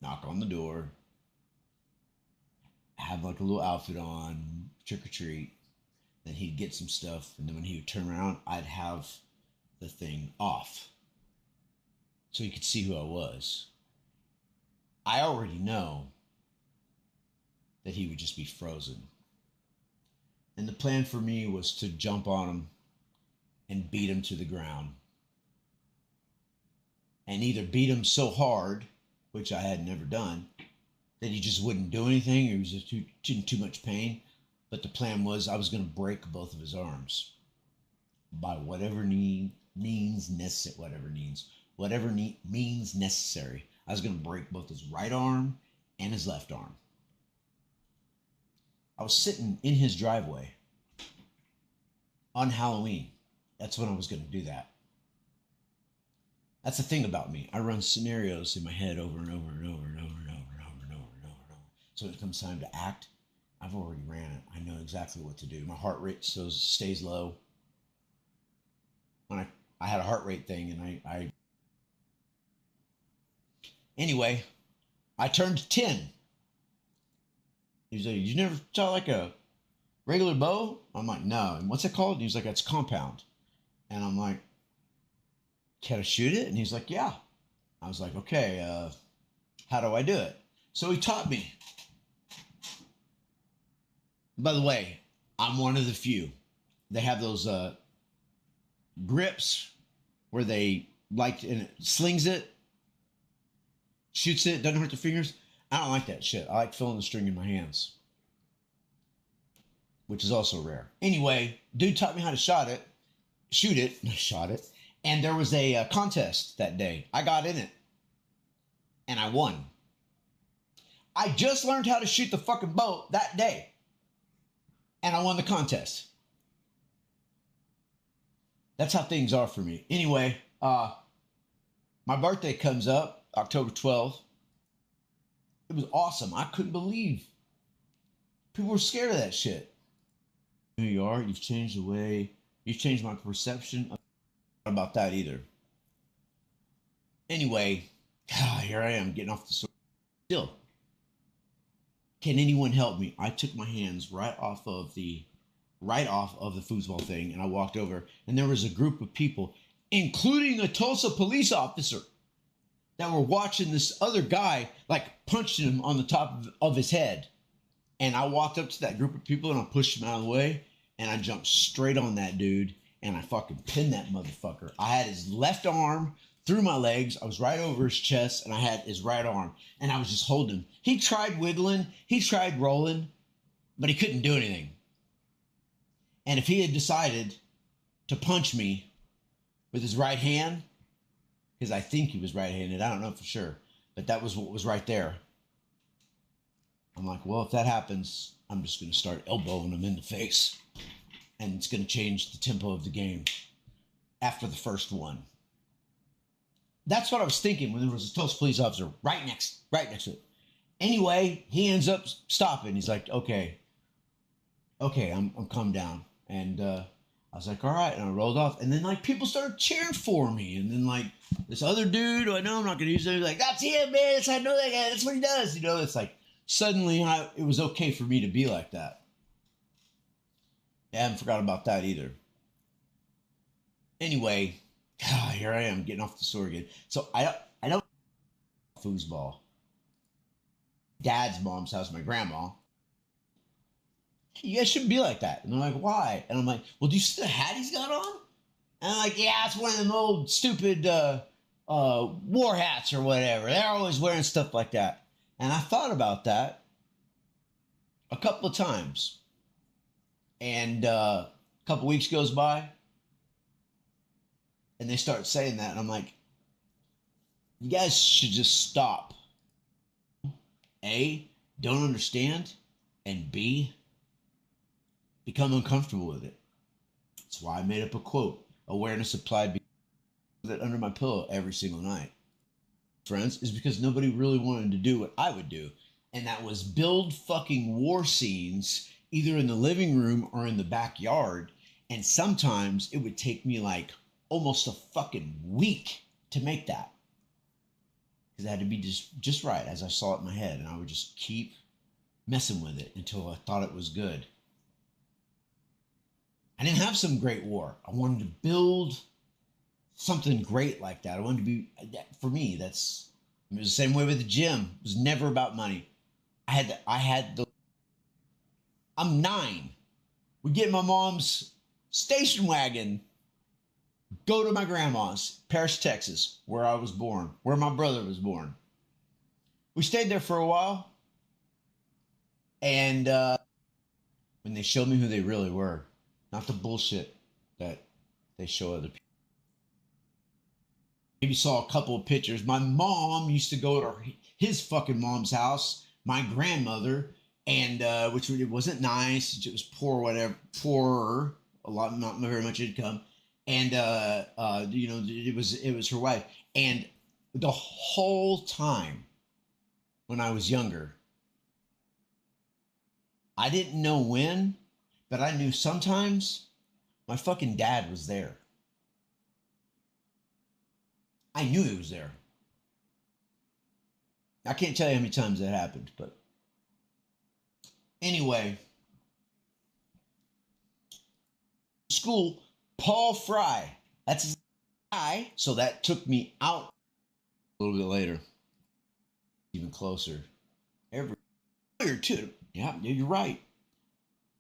knock on the door, have like a little outfit on, trick or treat. Then he'd get some stuff, and then when he would turn around, I'd have the thing off so he could see who I was. I already know that he would just be frozen. And the plan for me was to jump on him and beat him to the ground. And either beat him so hard, which I had never done, that he just wouldn't do anything, or he was just in too much pain. But the plan was I was going to break both of his arms by whatever means necessary. I was going to break both his right arm and his left arm. I was sitting in his driveway on Halloween. That's when I was going to do that. That's the thing about me. I run scenarios in my head over and over and over and over and over and over and over and over and over. So when it comes time to act, I've already ran it. I know exactly what to do. My heart rate stays low. When I had a heart rate thing, and anyway, I turned 10. He's like, you never shot like a regular bow? I'm like, no. And what's it called? And he's like, that's compound. And I'm like, can I shoot it? And he's like, yeah. I was like, okay, how do I do it? So he taught me. By the way, I'm one of the few. They have those grips where they and it slings it, shoots it, doesn't hurt the fingers. I don't like that shit. I like feeling the string in my hands, which is also rare. Anyway, dude taught me how to shoot it, and there was a contest that day. I got in it, and I won. I just learned how to shoot the fucking bow that day, and I won the contest. That's how things are for me. Anyway, my birthday comes up, October 12th. It was awesome. I couldn't believe people were scared of that shit. Who you are, you've changed my perception about that either. Anyway, here I am getting off the sword. Still, can anyone help me? I took my hands right off of the foosball thing, and I walked over, and there was a group of people, including a Tulsa police officer, that were watching this other guy like punching him on the top of his head. And I walked up to that group of people, and I pushed him out of the way, and I jumped straight on that dude, and I fucking pinned that motherfucker. I had his left arm through my legs. I was right over his chest, and I had his right arm, and I was just holding him. He tried wiggling, he tried rolling, but he couldn't do anything. And if he had decided to punch me with his right hand, because I think he was right-handed, I don't know for sure, but that was what was right there. I'm like, well, if that happens, I'm just going to start elbowing him in the face, and it's going to change the tempo of the game after the first one. That's what I was thinking when there was a Tulsa police officer right next to it. Anyway, he ends up stopping. He's like, okay, I'm calmed down. And I was like, all right. And I rolled off. And then, like, people started cheering for me. And then, like, this other dude who I know I'm not going to use it, like, that's him, man. I know that guy. That's what he does. You know, it's like, suddenly it was okay for me to be like that. I haven't forgot about that either. Anyway, here I am getting off the sword again. So I don't foosball. Dad's mom's house, my grandma. You guys shouldn't be like that. And they're like, why? And I'm like, well, do you see the hat he's got on? And I'm like, yeah, it's one of them old stupid war hats or whatever. They're always wearing stuff like that. And I thought about that a couple of times. And a couple weeks goes by, and they start saying that, and I'm like, you guys should just stop. A, don't understand, and B, become uncomfortable with it. That's why I made up a quote. Awareness applied that under my pillow every single night. Friends, is because nobody really wanted to do what I would do. And that was build fucking war scenes either in the living room or in the backyard. And sometimes it would take me like almost a fucking week to make that. because it had to be just right as I saw it in my head, and I would just keep messing with it until I thought it was good. I didn't have some great war. I wanted to build something great like that. I wanted to be, for me, it was the same way with the gym. It was never about money. I'm 9. We get in my mom's station wagon, go to my grandma's, Paris, Texas, where I was born, where my brother was born. We stayed there for a while. And when they showed me who they really were, not the bullshit that they show other people. Maybe saw a couple of pictures. My mom used to go to his fucking mom's house, my grandmother, and which it wasn't nice. It was poorer, a lot, not very much income, and it was her wife. And the whole time when I was younger, I didn't know when, but I knew sometimes my fucking dad was there. I knew he was there. I can't tell you how many times that happened, but anyway, school, Paul Fry. That's his guy. So that took me out a little bit later. Even closer. Every year too. Yeah, you're right.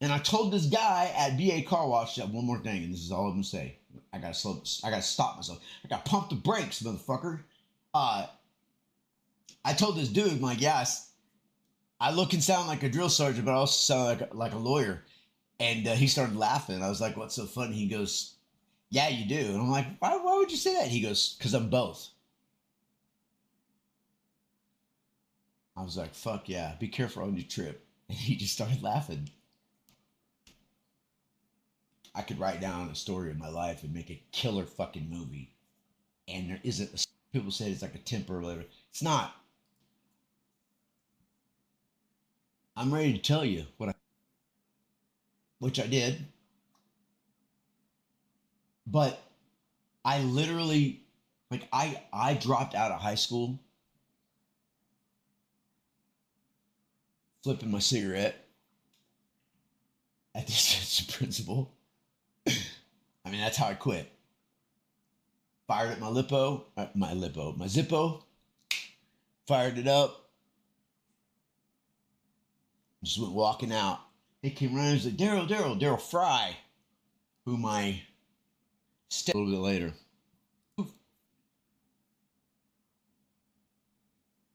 And I told this guy at BA Car Wash that one more thing, and this is all I'm gonna say. I gotta stop myself. I gotta pump the brakes, motherfucker. I told this dude, I'm like, yes, I look and sound like a drill sergeant, but I also sound like a lawyer. And he started laughing. I was like, what's so funny? He goes, yeah, you do. And I'm like, why would you say that? He goes, because I'm both. I was like, fuck yeah, be careful on your trip. And he just started laughing. I could write down a story of my life and make a killer fucking movie. And there isn't, people say it's like a temper or whatever. It's not. I'm ready to tell you which I did. But I literally, like, I dropped out of high school flipping my cigarette at the assistant principal. I mean, that's how I quit. Fired at my Zippo, fired it up, just went walking out. He came around and was like, Daryl Fry, whom I a little bit later.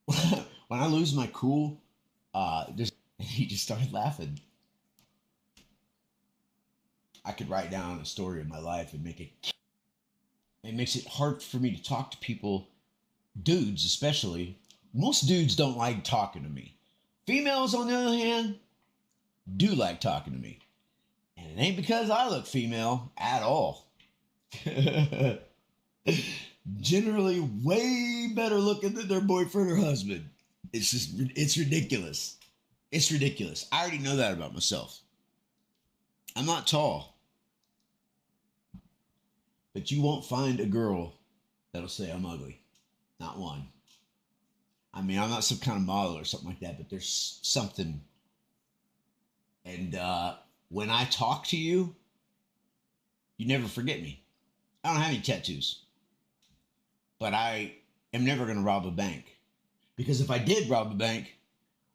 When I lose my cool, he just started laughing. I could write down a story of my life and make it. It makes it hard for me to talk to people, dudes especially. Most dudes don't like talking to me. Females, on the other hand, do like talking to me. And it ain't because I look female at all. Generally way better looking than their boyfriend or husband. It's ridiculous. It's ridiculous. I already know that about myself. I'm not tall. But you won't find a girl that'll say I'm ugly. Not one. I mean, I'm not some kind of model or something like that, but there's something. And when I talk to you, you never forget me. I don't have any tattoos. But I am never going to rob a bank. Because if I did rob a bank,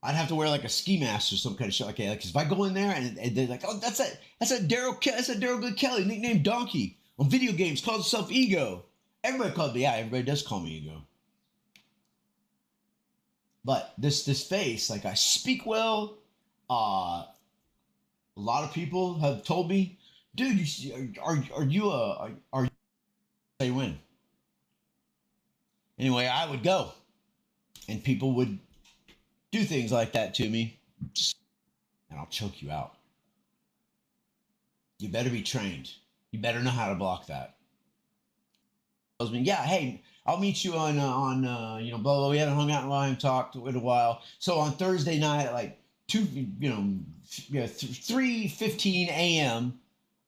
I'd have to wear like a ski mask or some kind of shit like that. Because if I go in there and they're like, oh, that's a Daryl Good Kelly, nicknamed Donkey. On video games, calls himself Ego. Everybody does call me Ego. But this face, like I speak well. A lot of people have told me, dude, are you say when? Anyway, I would go, and people would do things like that to me, and I'll choke you out. You better be trained. You better know how to block that. Tells me, yeah, hey, I'll meet you on blah, blah. We haven't hung out in a while and talked in a while. So on Thursday night at like 3:15 a.m.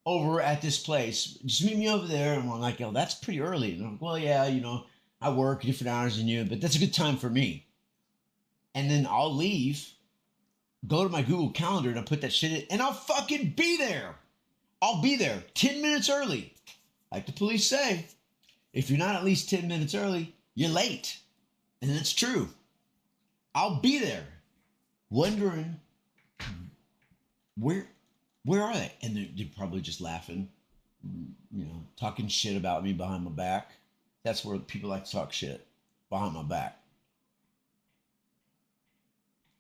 over at this place. Just meet me over there. And I'm like, that's pretty early. And I'm like, well, yeah, I work different hours than you, but that's a good time for me. And then I'll leave, go to my Google Calendar, and I put that shit in, and I'll fucking be there. I'll be there 10 minutes early. Like the police say, if you're not at least 10 minutes early, you're late. And that's true. I'll be there wondering, where are they? And they're probably just laughing, talking shit about me behind my back. That's where people like to talk shit, behind my back.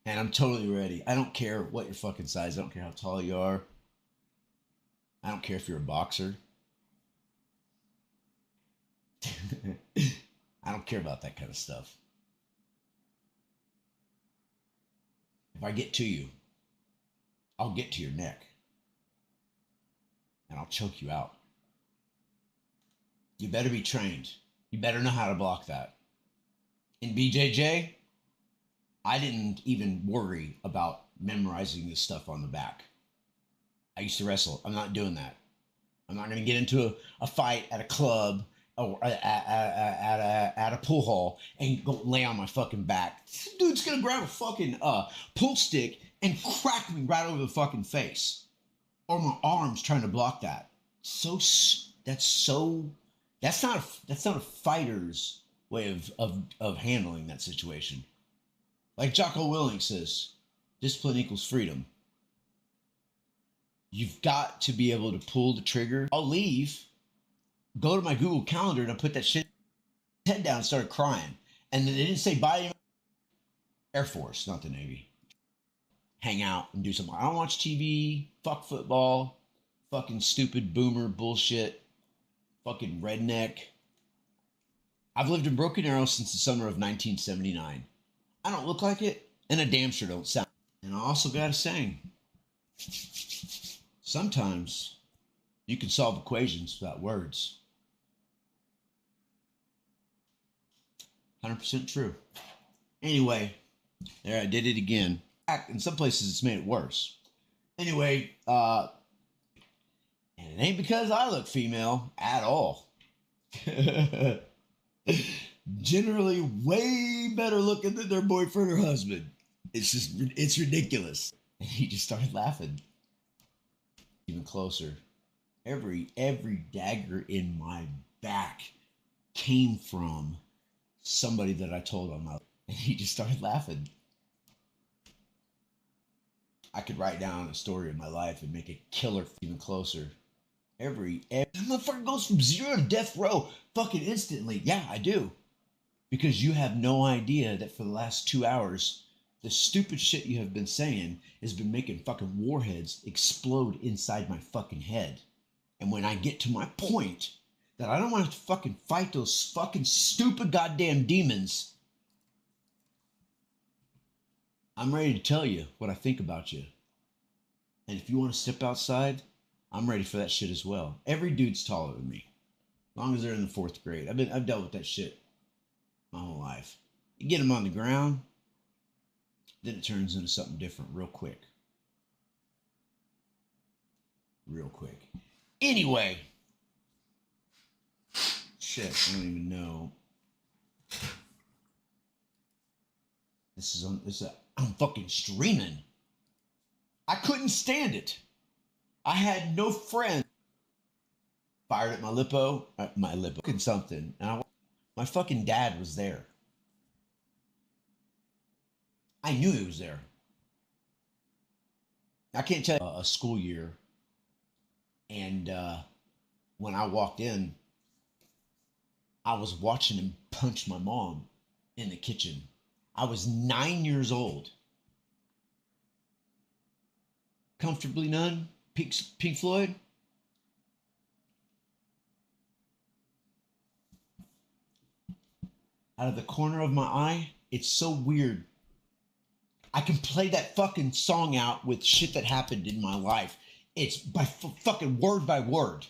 And I'm totally ready. I don't care what your fucking size. I don't care how tall you are. I don't care if you're a boxer. I don't care about that kind of stuff. If I get to you, I'll get to your neck. And I'll choke you out. You better be trained. You better know how to block that. In BJJ, I didn't even worry about memorizing this stuff on the back. I used to wrestle. I'm not doing that. I'm not going to get into a fight at a club or at a pool hall and go lay on my fucking back. This dude's going to grab a fucking pool stick and crack me right over the fucking face. Or my arms trying to block that. That's not a fighter's way of handling that situation. Like Jocko Willink says, discipline equals freedom. You've got to be able to pull the trigger. I'll leave, go to my Google Calendar, and I put that shit head down and started crying. And then they didn't say bye. Air Force, not the Navy. Hang out and do something. I don't watch TV, fuck football, fucking stupid boomer bullshit, fucking redneck. I've lived in Broken Arrow since the summer of 1979. I don't look like it, and I damn sure don't sound. And I also gotta say, sometimes you can solve equations without words. 100% true. Anyway, there, I did it again. In some places, it's made it worse. Anyway, and it ain't because I look female at all. Generally way better looking than their boyfriend or husband. It's ridiculous. And he just started laughing. Even closer. Every dagger in my back came from somebody that I told on my, and he just started laughing. I could write down a story of my life and make it killer even closer. Every motherfucker goes from 0 to death row fucking instantly. Yeah, I do. Because you have no idea that for the last 2 hours, the stupid shit you have been saying has been making fucking warheads explode inside my fucking head. And when I get to my point that I don't want to fucking fight those fucking stupid goddamn demons, I'm ready to tell you what I think about you. And if you want to step outside, I'm ready for that shit as well. Every dude's taller than me. As long as they're in the 4th grade. I've dealt with that shit my whole life. You get them on the ground, then it turns into something different real quick. Real quick. Anyway. Shit, I don't even know. I'm fucking streaming. I couldn't stand it. I had no friends. Fired at my lipo. Fucking something. And my fucking dad was there. I knew he was there. I can't tell you a school year. And when I walked in, I was watching him punch my mom in the kitchen. I was 9 years old. Comfortably Numb, Pink Floyd. Out of the corner of my eye, it's so weird. I can play that fucking song out with shit that happened in my life. It's by fucking word by word.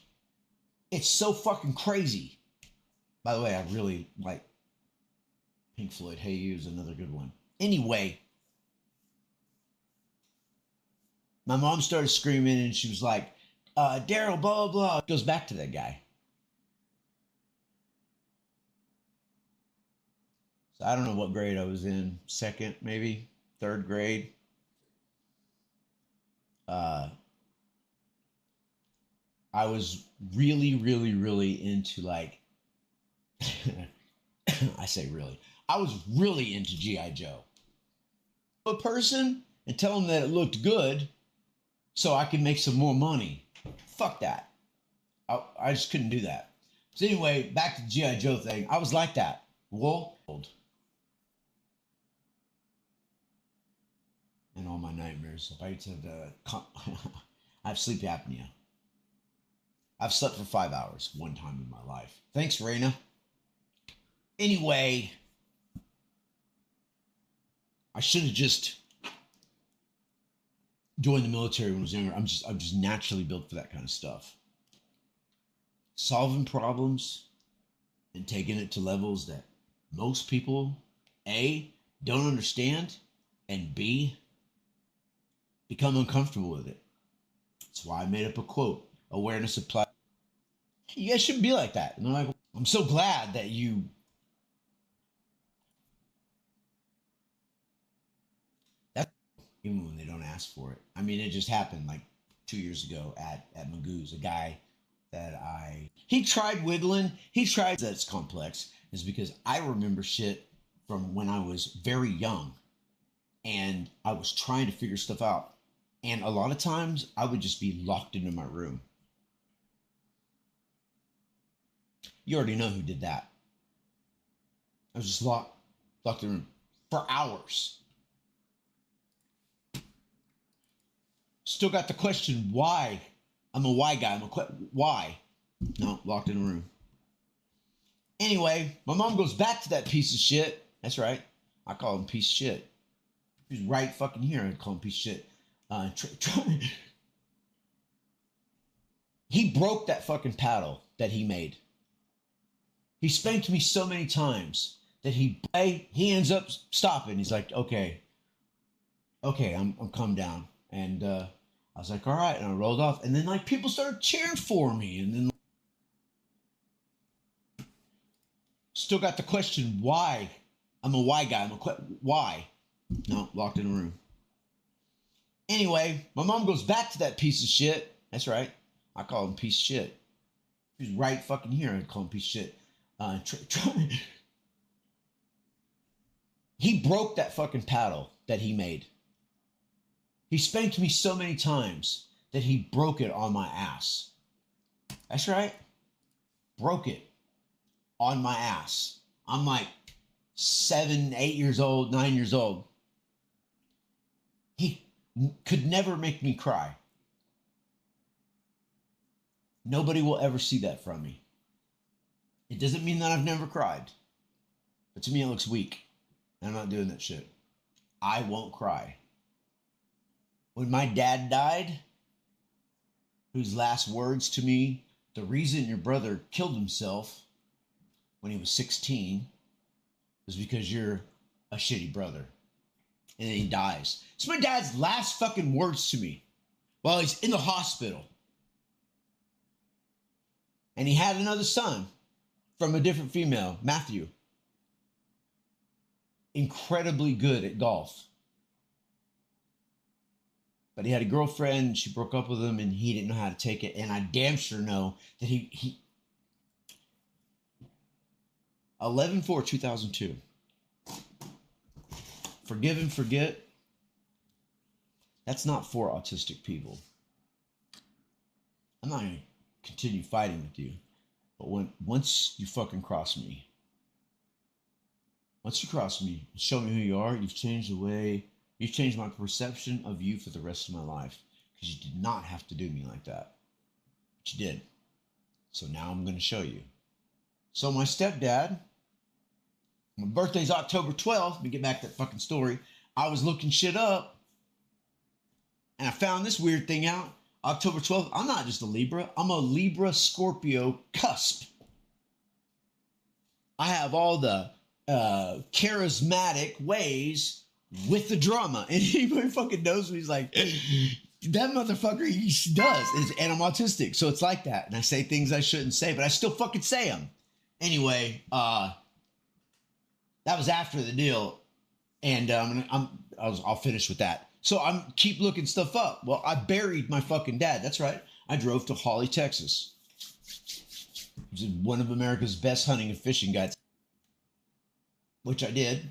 It's so fucking crazy. By the way, I really like Pink Floyd. Hey You is another good one. Anyway, my mom started screaming and she was like, Daryl, blah, blah, blah. It goes back to that guy. So I don't know what grade I was in, second, maybe third grade. I was really, really, really into like, I say really, I was really into G.I. Joe. A person and tell them that it looked good so I could make some more money. Fuck that. I just couldn't do that. So anyway, back to the G.I. Joe thing. I was like that. Wool. And all my nightmares. I have sleep apnea. I've slept for 5 hours one time in my life. Thanks, Raina. Anyway, I should have just joined the military when I was younger. I'm just naturally built for that kind of stuff. Solving problems and taking it to levels that most people, A, don't understand, and B, become uncomfortable with it. That's why I made up a quote. Awareness applies. You guys shouldn't be like that. And I'm like, I'm so glad that you. That's even when they don't ask for it. I mean, it just happened like 2 years ago at Magoo's. A guy that he tried wiggling. He tried. That's complex is because I remember shit from when I was very young, and I was trying to figure stuff out. And a lot of times I would just be locked into my room. You already know who did that. I was just locked in the room for hours. Still got the question why. I'm a why guy. Why? No, locked in a room. Anyway, my mom goes back to that piece of shit. That's right. I call him piece of shit. He's right fucking here. I call him piece of shit. He broke that fucking paddle that he made. He spanked me so many times that he ends up stopping. He's like, okay, I'm calm down. And I was like, all right. And I rolled off. And then like people started cheering for me. And then still got the question why. I'm a why guy. Why? No, locked in a room. Anyway, my mom goes back to that piece of shit. That's right. I call him piece of shit. He's right fucking here. I call him piece of shit. He broke that fucking paddle that he made. He spanked me so many times that he broke it on my ass. That's right. Broke it on my ass. I'm like 7, 8 years old, 9 years old. He could never make me cry. Nobody will ever see that from me. It doesn't mean that I've never cried. But to me, it looks weak. I'm not doing that shit. I won't cry. When my dad died, whose last words to me, the reason your brother killed himself when he was 16 was because you're a shitty brother. And then he dies. It's my dad's last fucking words to me while he's in the hospital. And he had another son from a different female, Matthew. Incredibly good at golf. But he had a girlfriend, she broke up with him, and he didn't know how to take it. And I damn sure know that he 11/4/2002. Forgive and forget. That's not for autistic people. I'm not going to continue fighting with you. But once you fucking cross me, show me who you are, you've changed my perception of you for the rest of my life. Because you did not have to do me like that. But you did. So now I'm going to show you. So my stepdad, my birthday's October 12th. Let me get back to that fucking story. I was looking shit up. And I found this weird thing out. October 12th, I'm not just a Libra. I'm a Libra Scorpio cusp. I have all the charismatic ways with the drama. And anybody fucking knows me, he's like, that motherfucker, he does. And I'm autistic, so it's like that. And I say things I shouldn't say, but I still fucking say them. Anyway, That was after the deal, and I'll finish with that. So I'm keep looking stuff up. Well, I buried my fucking dad. That's right. I drove to Hawley, Texas, which is one of America's best hunting and fishing guides, which I did.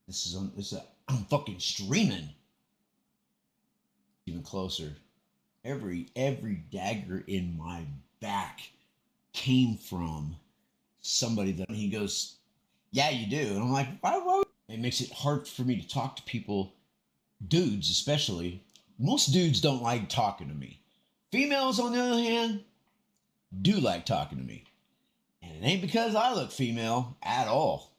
I'm fucking streaming. Even closer. Every dagger in my back came from somebody that he goes, yeah, you do. And I'm like, why? It makes it hard for me to talk to people, dudes especially. Most dudes don't like talking to me. Females, on the other hand, do like talking to me. And it ain't because I look female at all.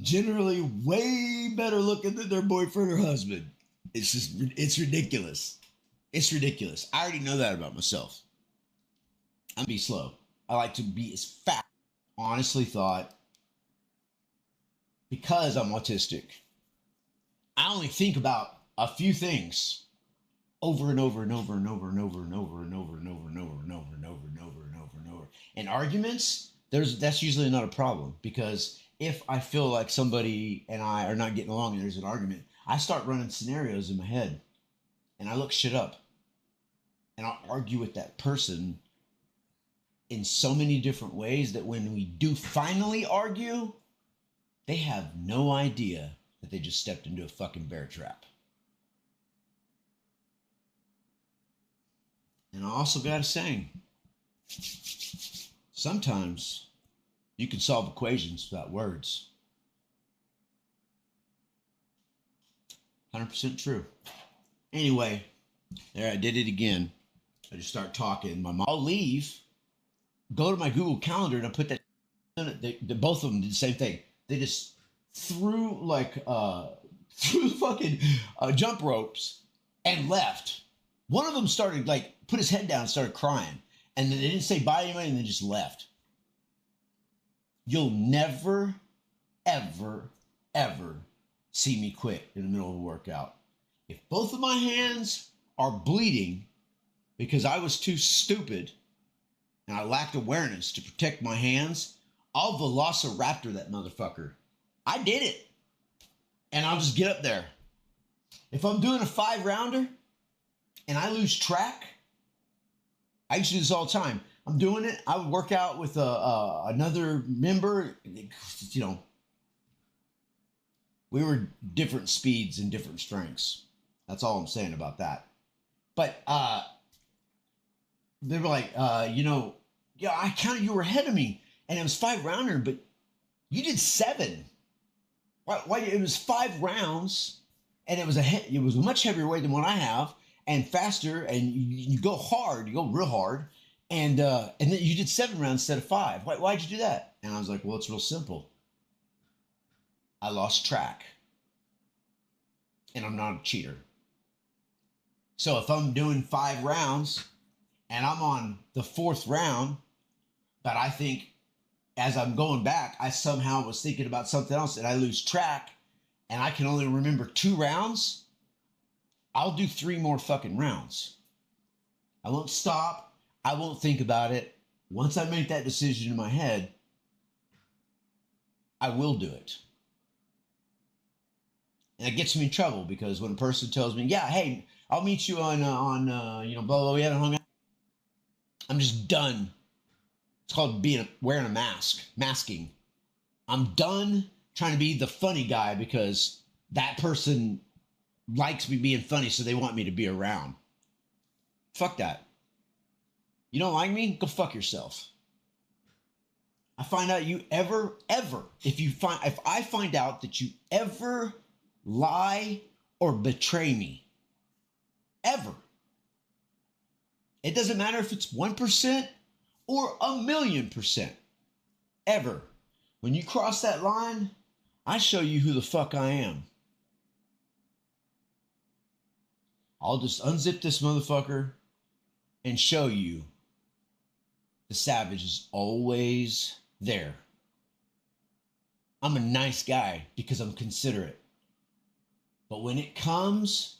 Generally way better looking than their boyfriend or husband. It's ridiculous. It's ridiculous. I already know that about myself. I'm be slow. I like to be as fast. Honestly thought, because I'm autistic, I only think about a few things over and over and over and over and over and over and over and over and over and over and over and over and over and over. And arguments, that's usually not a problem, because if I feel like somebody and I are not getting along and there's an argument, I start running scenarios in my head and I look shit up and I'll argue with that person in so many different ways that when we do finally argue, they have no idea that they just stepped into a fucking bear trap. And I also got a saying. Sometimes you can solve equations without words. 100% true. Anyway, there, I did it again. I just start talking. My mom, I'll leave, go to my Google Calendar, and I put that in it. Both of them did the same thing. They just threw fucking jump ropes and left. One of them started put his head down and started crying. And then they didn't say bye to anybody and they just left. You'll never, ever, ever see me quit in the middle of a workout. If both of my hands are bleeding because I was too stupid and I lacked awareness to protect my hands, I'll velociraptor that motherfucker. I did it. And I'll just get up there. If I'm doing a 5-rounder and I lose track, I used to do this all the time. I'm doing it. I would work out with another member. You know, we were different speeds and different strengths. That's all I'm saying about that. But they were like, yeah, I counted you were ahead of me, and it was 5-rounder, but you did 7. Why? It was 5 rounds, and it was a much heavier weight than what I have, and faster, and you go hard, you go real hard, and then you did 7 rounds instead of 5. Why'd you do that? And I was like, well, it's real simple. I lost track, and I'm not a cheater. So if I'm doing 5 rounds, and I'm on the 4th round, but I think as I'm going back, I somehow was thinking about something else, and I lose track, and I can only remember 2 rounds, I'll do 3 more fucking rounds. I won't stop. I won't think about it. Once I make that decision in my head, I will do it. And it gets me in trouble, because when a person tells me, yeah, hey, I'll meet you on blah, blah, we haven't hung out, I'm just done. It's called wearing a mask, masking. I'm done trying to be the funny guy because that person likes me being funny, so they want me to be around. Fuck that. You don't like me? Go fuck yourself. I find out you ever, if I find out that you ever lie or betray me, ever, it doesn't matter if it's 1% or 1,000,000%, ever. When you cross that line, I show you who the fuck I am. I'll just unzip this motherfucker and show you the savage is always there. I'm a nice guy because I'm considerate. But when it comes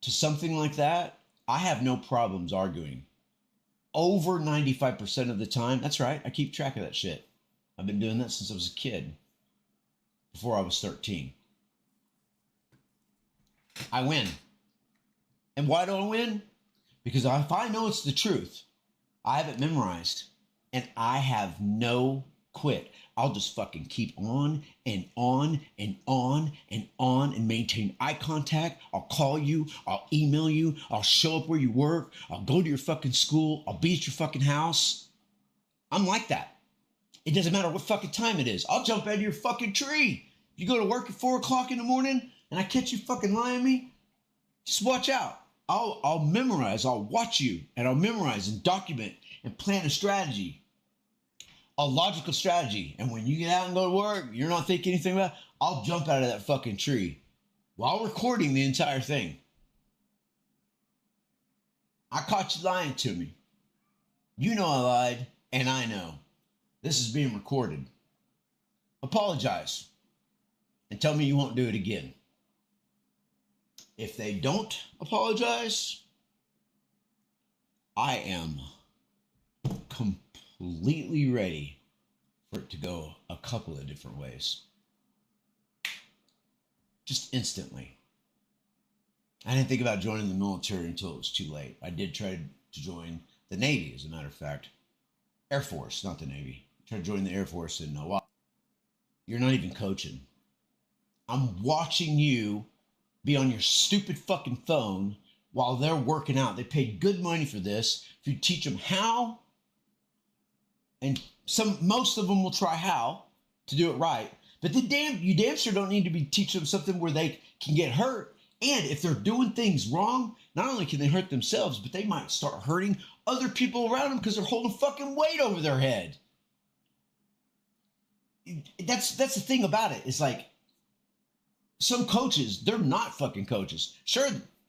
to something like that, I have no problems arguing. over 95% of the time. That's right. I keep track of that shit. I've been doing that since I was a kid, before I was 13. I win. And why do I win? Because if I know it's the truth, I have it memorized, and I have no quit. I'll just fucking keep on and on and on and on and maintain eye contact. I'll call you. I'll email you. I'll show up where you work. I'll go to your fucking school. I'll be at your fucking house. I'm like that. It doesn't matter what fucking time it is. I'll jump out of your fucking tree. If you go to work at 4 o'clock in the morning and I catch you fucking lying to me, just watch out. I'll memorize. I'll watch you, and I'll memorize and document and plan a strategy. A logical strategy. And when you get out and go to work, you're not thinking anything about it, I'll jump out of that fucking tree while recording the entire thing. I caught you lying to me. You know I lied, and I know. This is being recorded. Apologize and tell me you won't do it again. If they don't apologize, I am completely ready for it to go a couple of different ways. Just instantly. I didn't think about joining the military until it was too late. I did try to join the Navy, as a matter of fact. Air Force, not the Navy. I tried to join the Air Force and wow, you're not even coaching. I'm watching you be on your stupid fucking phone while they're working out. They pay good money for this. If you teach them how, and most of them will try how to do it right, but you damn sure don't need to be teaching them something where they can get hurt. And if they're doing things wrong, not only can they hurt themselves, but they might start hurting other people around them because they're holding fucking weight over their head. That's the thing about it. It's like, some coaches, they're not fucking coaches. Sure,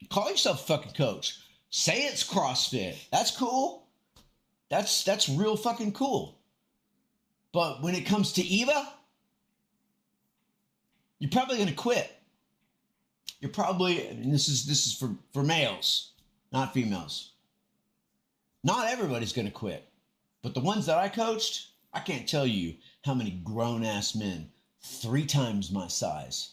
call yourself a fucking coach. Say it's CrossFit. That's cool. That's real fucking cool. But when it comes to Eva, you're probably going to quit. You're probably, and this is for males, not females. Not everybody's going to quit. But the ones that I coached, I can't tell you how many grown-ass men, 3 times my size,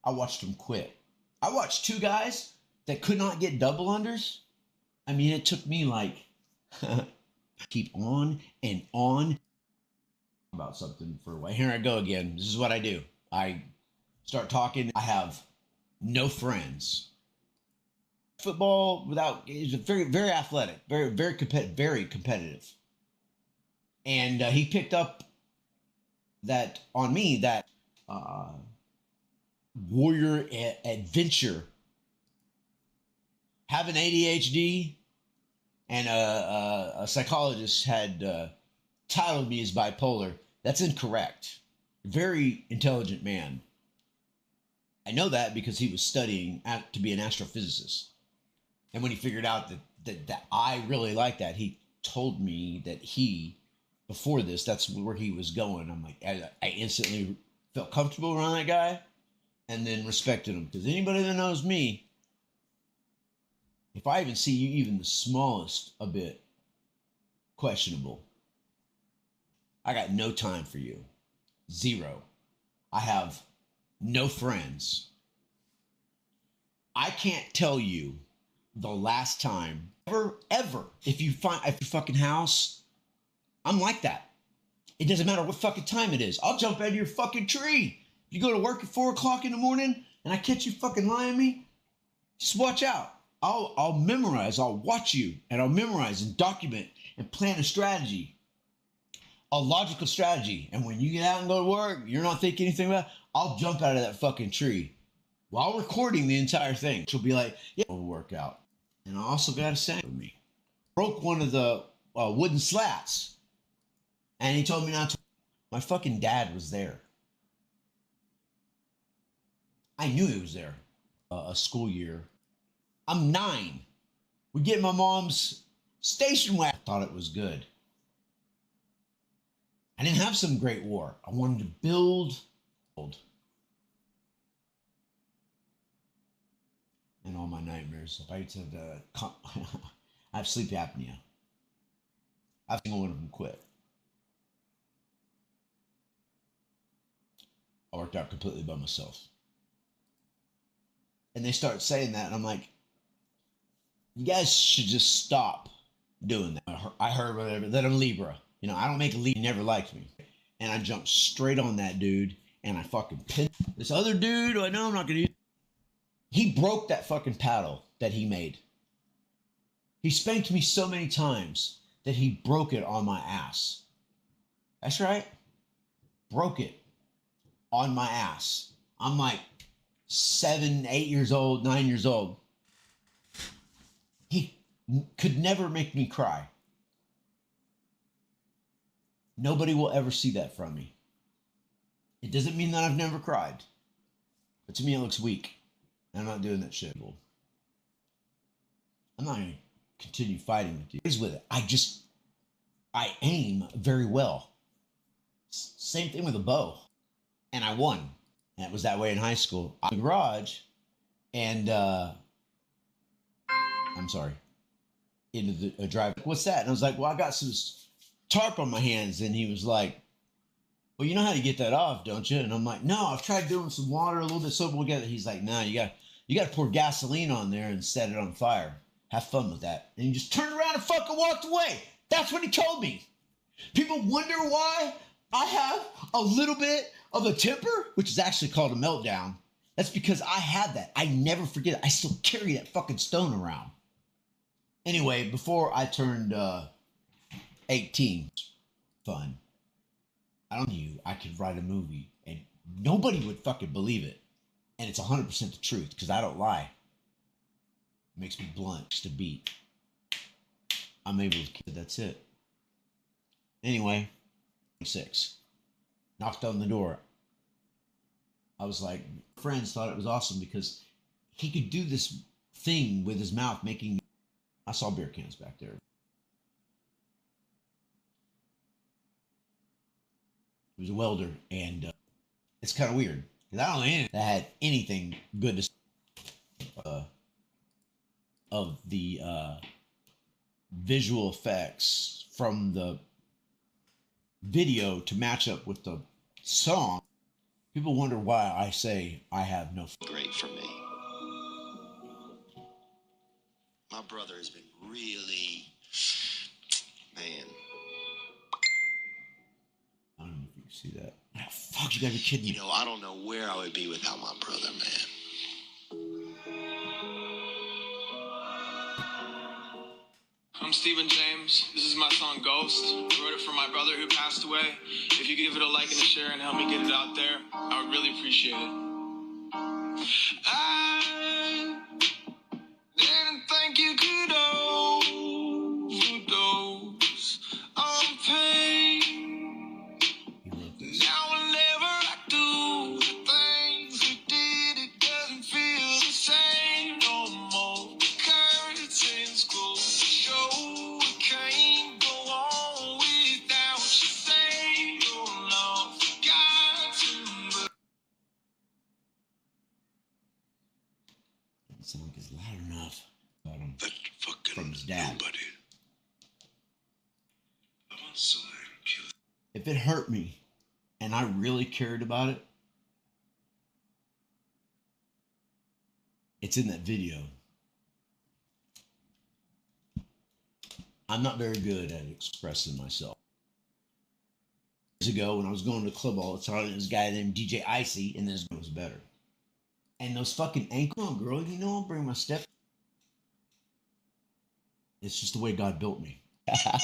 I watched them quit. I watched 2 guys that could not get double unders. I mean, it took me like, keep on and on about something for a while. Here I go again. This is what I do. I start talking. I have no friends. Football is very, very athletic, very, very competitive. And he picked up that on me, that warrior adventure. Having ADHD, and a psychologist had titled me as bipolar. That's incorrect. Very intelligent man. I know that because he was studying to be an astrophysicist. And when he figured out that I really like that, he told me that before this, that's where he was going. I'm like, I instantly felt comfortable around that guy and then respected him. Because anybody that knows me, if I even see you even the smallest a bit questionable, I got no time for you. 0. I have no friends. I can't tell you the last time ever. If you find at your fucking house, I'm like that. It doesn't matter what fucking time it is. I'll jump out of your fucking tree. If you go to work at 4 o'clock in the morning and I catch you fucking lying to me, just watch out. I'll memorize. I'll watch you, and I'll memorize and document and plan a strategy. A logical strategy. And when you get out and go to work, you're not thinking anything about it, I'll jump out of that fucking tree while recording the entire thing. She'll be like, yeah, it'll work out. And I also got a saying for me. Broke one of the wooden slats. And he told me not to. My fucking dad was there. I knew he was there. A school year. I'm 9. We get my mom's station wagon. I thought it was good. I didn't have some great war. I wanted to build. And all my nightmares. I have sleep apnea. I've seen one of them quit. I worked out completely by myself. And they start saying that, and I'm like, you guys should just stop doing that. I heard whatever, that I'm Libra. You know, I don't make a Libra, he never liked me. And I jumped straight on that dude, and I fucking pinned this other dude who I know I'm not gonna use. He broke that fucking paddle that he made. He spanked me so many times that he broke it on my ass. That's right. Broke it on my ass. I'm like 7, 8 years old, 9 years old. He could never make me cry. Nobody will ever see that from me. It doesn't mean that I've never cried. But to me, it looks weak. And I'm not doing that shit. I'm not going to continue fighting with you. Here's with it. I aim very well. Same thing with a bow. And I won. And it was that way in high school. I'm in the garage. And, I'm sorry. Into the drive. What's that? And I was like, well, I got some tarp on my hands. And he was like, well, you know how to get that off, don't you? And I'm like, no, I've tried doing some water, a little bit soap together. He's like, no, you got to pour gasoline on there and set it on fire. Have fun with that. And he just turned around and fucking walked away. That's what he told me. People wonder why I have a little bit of a temper, which is actually called a meltdown. That's because I had that. I never forget it. I still carry that fucking stone around. Anyway, before I turned 18, fun. I don't know, I could write a movie and nobody would fucking believe it. And it's 100% the truth because I don't lie. It makes me blunt just a beat. I'm able to, that's it. Anyway, 6. Knocked on the door. I was like, friends thought it was awesome because he could do this thing with his mouth making, I saw beer cans back there. He was a welder, and it's kind of weird because I don't know anything that had anything good to say of the visual effects from the video to match up with the song. People wonder why I say I have no. Great for me. My brother has been really, man. I don't know if you can see that. Oh, fuck, you gotta be kidding me. You know, I don't know where I would be without my brother, man. I'm Stephen James. This is my song Ghost. I wrote it for my brother who passed away. If you give it a like and a share and help me get it out there, I would really appreciate it. I didn't think you could overdose on pain. Now whenever I do the things we did, it doesn't feel the same no more. Curtains closed, the show can't go on without you saying you're not forgotten. But That song is loud enough. About him. That fucking From his dad. nobody. I want someone to kill. If it hurt me and I really cared about it, it's in that video. I'm not very good at expressing myself. Years ago, when I was going to the club all the time, there was a guy named DJ Icy, and this was better. And those fucking ankle girl, you know, I'll bring my step. It's just the way God built me. About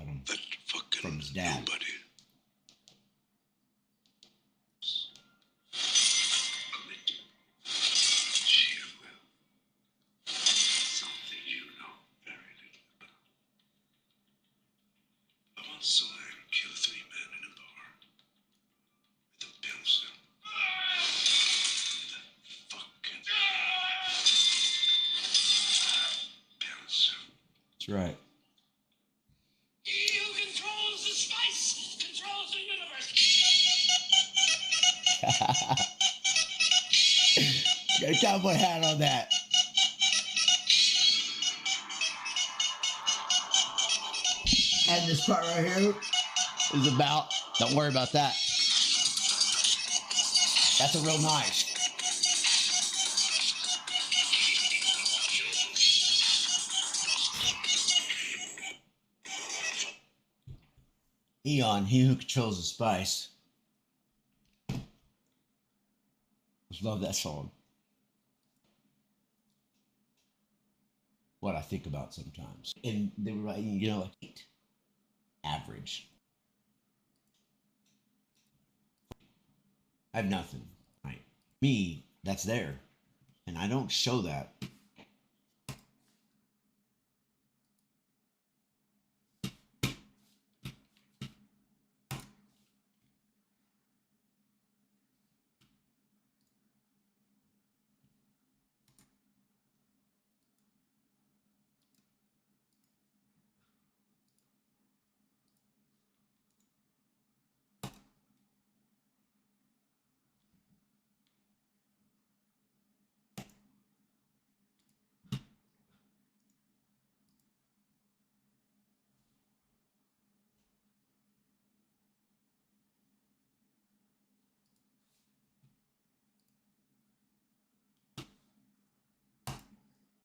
him. That fucking From his dad. nobody. She will. Something you know very little about. I once saw him kill 3 men in a bar with a pencil. With a fucking pencil. That's right. he who controls the spice controls the universe. Got a cowboy hat on that. And this part right here is about, don't worry about that. That's a real knife. Eon, he who controls the spice. Just love that song. What I think about sometimes. And they were writing, you know, like average. I have nothing. Right. Me, that's there. And I don't show that